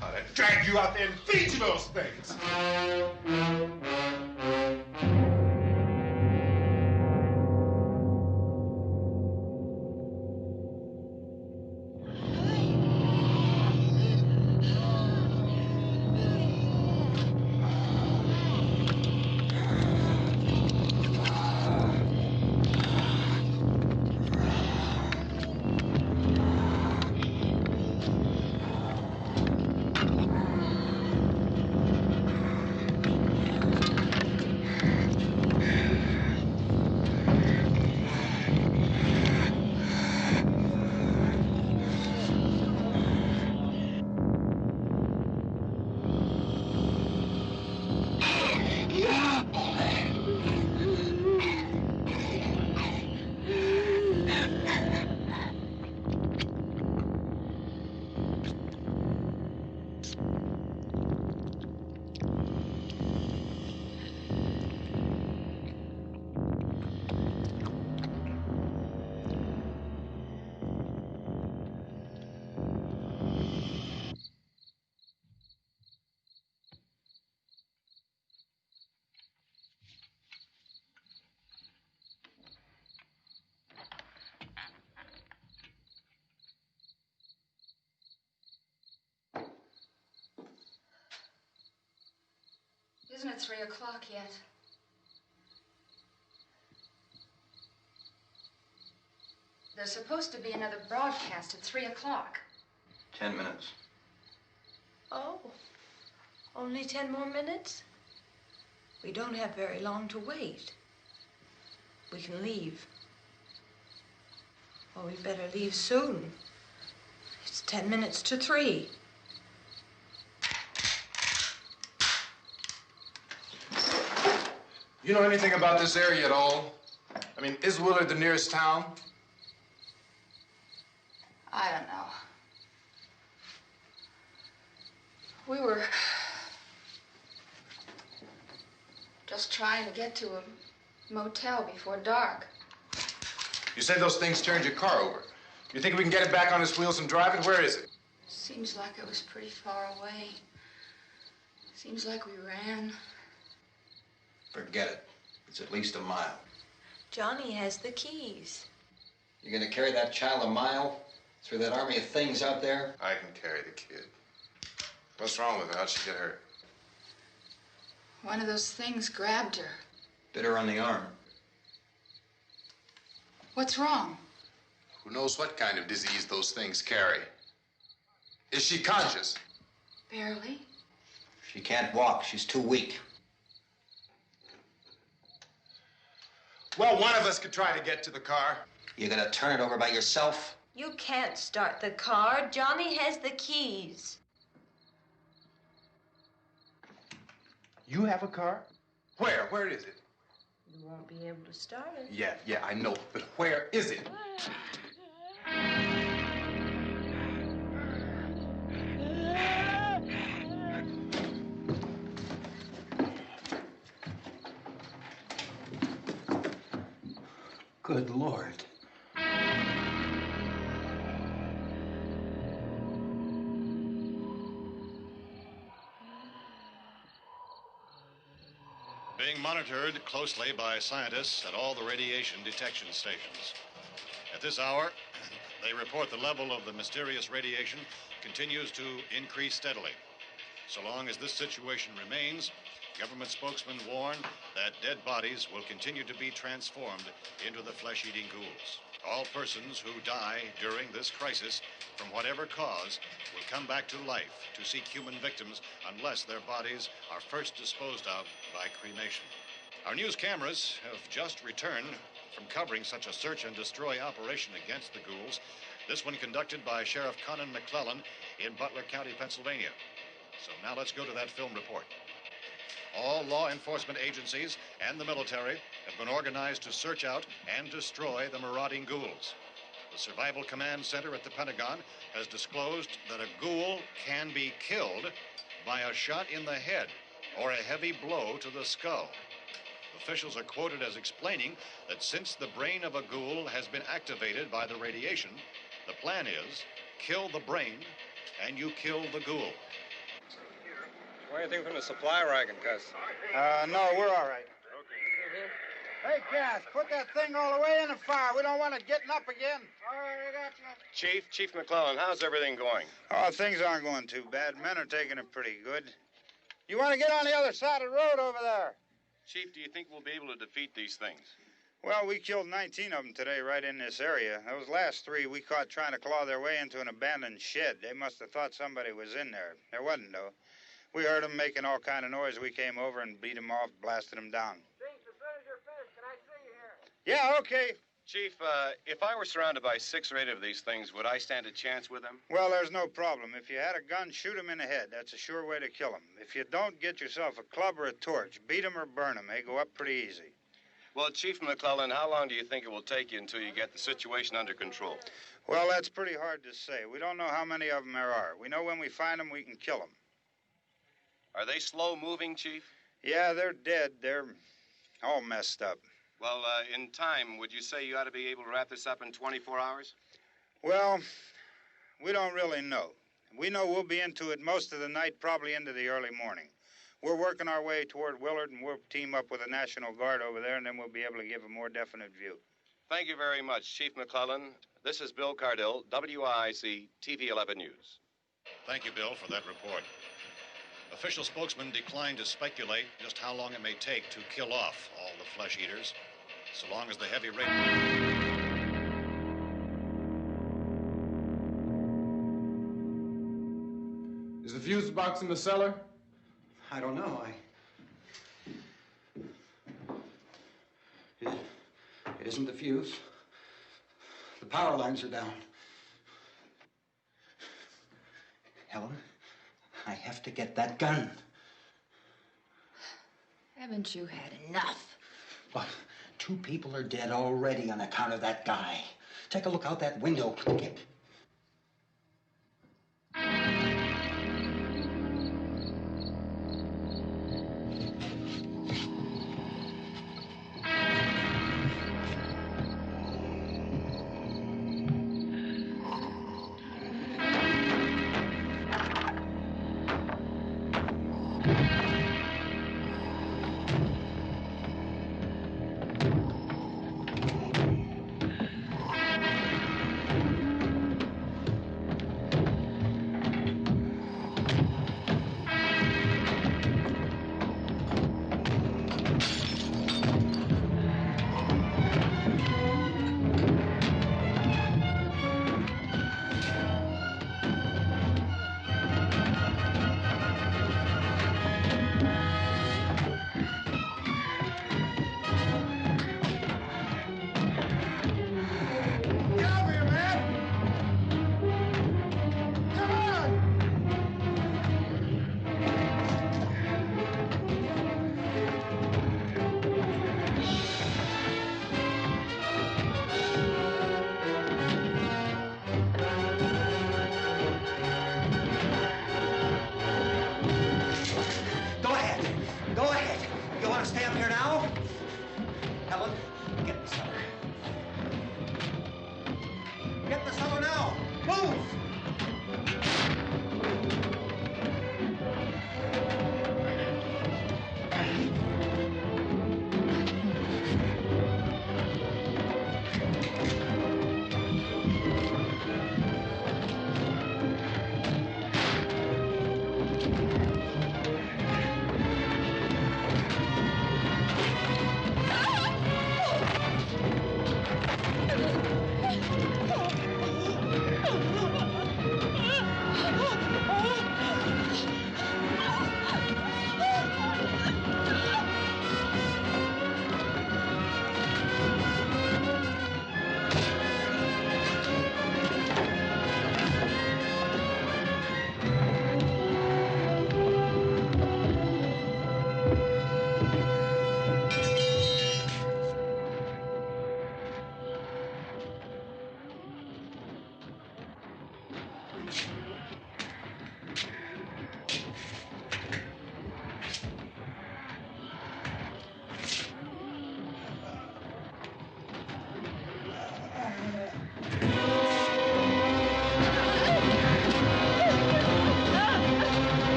I'd drag you out there and feed you those things. Isn't it 3 o'clock yet? There's supposed to be another broadcast at 3 o'clock. 10 minutes. Only 10 more minutes? We don't have very long to wait. We can leave. Well, we better leave soon. It's 10 minutes to 3. You know anything about this area at all? I mean, is Willard the nearest town? I don't know. We were just trying to get to a motel before dark. You said those things turned your car over. You think we can get it back on its wheels and drive it? Where is it? Seems like it was pretty far away. Seems like we ran. Forget it. It's at least a mile. Johnny has the keys. You're gonna carry that child a mile through that army of things out there? I can carry the kid. What's wrong with her? How'd she get hurt? One of those things grabbed her. Bit her on the arm. What's wrong? Who knows what kind of disease those things carry? Is she conscious? Barely. She can't walk. She's too weak. Well, one of us could try to get to the car. You gonna turn it over by yourself? You can't start the car. Johnny has the keys. You have a car? Where? Where is it? You won't be able to start it. Yeah, I know. But where is it? Good Lord. Being monitored closely by scientists at all the radiation detection stations. At this hour, they report the level of the mysterious radiation continues to increase steadily. So long as this situation remains, government spokesmen warn that dead bodies will continue to be transformed into the flesh-eating ghouls. All persons who die during this crisis, from whatever cause, will come back to life to seek human victims unless their bodies are first disposed of by cremation. Our news cameras have just returned from covering such a search and destroy operation against the ghouls, this one conducted by Sheriff Conan McClellan in Butler County, Pennsylvania. So now let's go to that film report. All law enforcement agencies and the military have been organized to search out and destroy the marauding ghouls. The Survival Command Center at the Pentagon has disclosed that a ghoul can be killed by a shot in the head or a heavy blow to the skull. Officials are quoted as explaining that since the brain of a ghoul has been activated by the radiation, the plan is kill the brain and you kill the ghoul. Anything from the supply wagon, Cuz? No, we're all right. Hey, Cass, put that thing all the way in the fire. We don't want it getting up again. All right, I got you. Chief McClellan, how's everything going? Oh, things aren't going too bad. Men are taking it pretty good. You want to get on the other side of the road over there? Chief, do you think we'll be able to defeat these things? Well, we killed 19 of them today right in this area. Those last 3 we caught trying to claw their way into an abandoned shed. They must have thought somebody was in there. There wasn't, though. We heard them making all kind of noise. We came over and beat them off, blasted them down. Chief, as soon as you're finished, can I see you here? Yeah, okay. Chief, if I were surrounded by 6 or 8 of these things, would I stand a chance with them? Well, there's no problem. If you had a gun, shoot them in the head. That's a sure way to kill them. If you don't, get yourself a club or a torch. Beat them or burn them. They go up pretty easy. Well, Chief McClellan, how long do you think it will take you until you get the situation under control? Well, that's pretty hard to say. We don't know how many of them there are. We know when we find them, we can kill them. Are they slow-moving, Chief? Yeah, they're dead. They're all messed up. Well, in time, would you say you ought to be able to wrap this up in 24 hours? Well, we don't really know. We know we'll be into it most of the night, probably into the early morning. We're working our way toward Willard, and we'll team up with the National Guard over there, and then we'll be able to give a more definite view. Thank you very much, Chief McClellan. This is Bill Cardill, WIC TV 11 News. Thank you, Bill, for that report. Official spokesmen declined to speculate just how long it may take to kill off all the flesh eaters, so long as the heavy rain... Is the fuse box in the cellar? I don't know. It isn't the fuse. The power lines are down. Helen, I have to get that gun. Haven't you had enough? But 2 people are dead already on account of that guy. Take a look out that window. Get...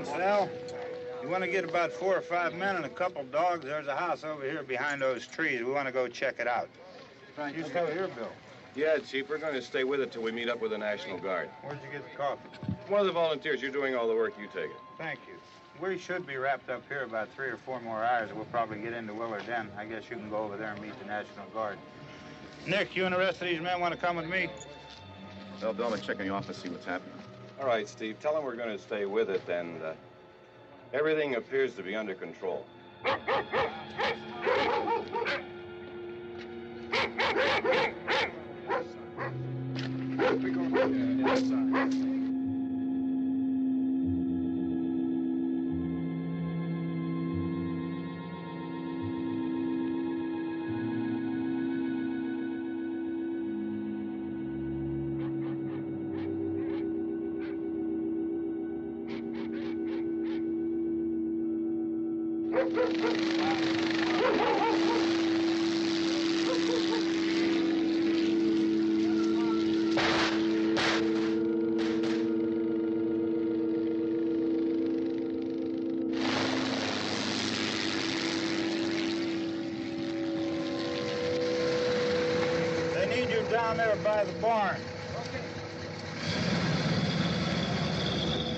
Well, you want to get about 4 or 5 men and a couple dogs, there's a house over here behind those trees. We want to go check it out. You stay here, Bill. Yeah, Chief, we're going to stay with it till we meet up with the National Guard. Where'd you get the coffee? One of the volunteers. You're doing all the work. You take it. Thank you. We should be wrapped up here about 3 or 4 more hours. We'll probably get into Willard then. I guess you can go over there and meet the National Guard. Nick, you and the rest of these men want to come with me? Well, Bill, I'm checking the office, see what's happening. All right, Steve. Tell them we're going to stay with it, and everything appears to be under control. They need you down there by the barn.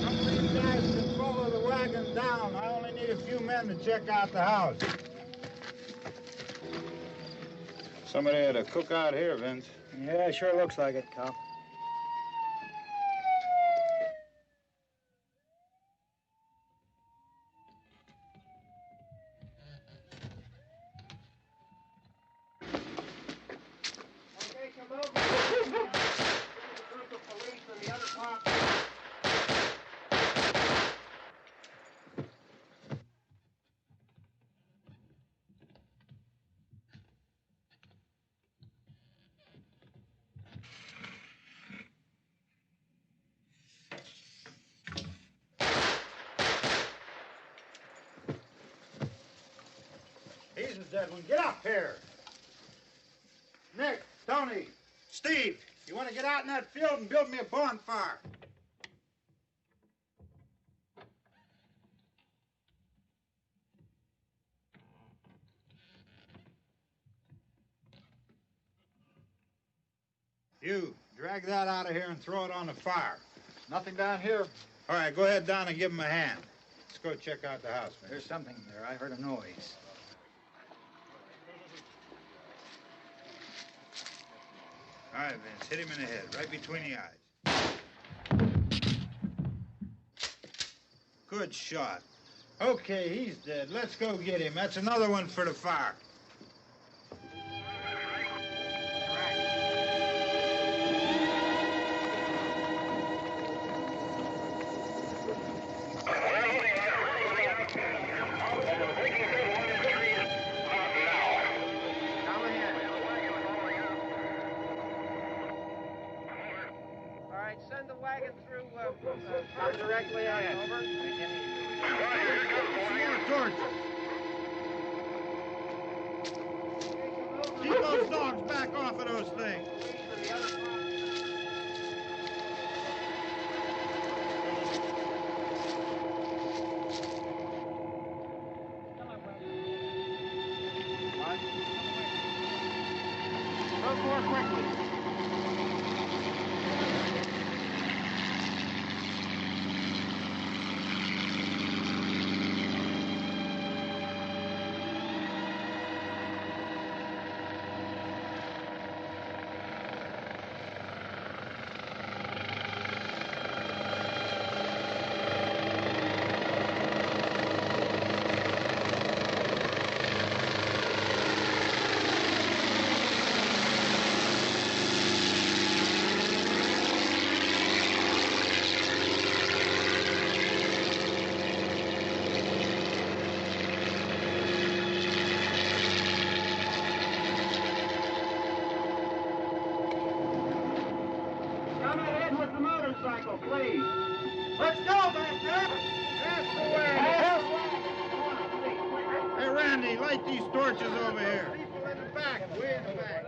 Some of these guys can follow the wagon down. I only need a few men to check out the house. Somebody had a cookout here, Vince. Yeah, sure looks like it, Cop. He's a dead one. Get up here. Nick, Tony, Steve, you want to get out in that field and build me a bonfire? You, drag that out of here and throw it on the fire. Nothing down here. All right, go ahead down and give him a hand. Let's go check out the house, man. There's something there. I heard a noise. All right, Vince, hit him in the head, right between the eyes. Good shot. Okay, he's dead. Let's go get him. That's another one for the fire. Send the wagon through directly out. Over. More torches. Keep those dogs back off of those things. Go more quickly. Please. Let's go back there. That's the way. Hey, Randy, light these torches over here. People in the back, way in the back.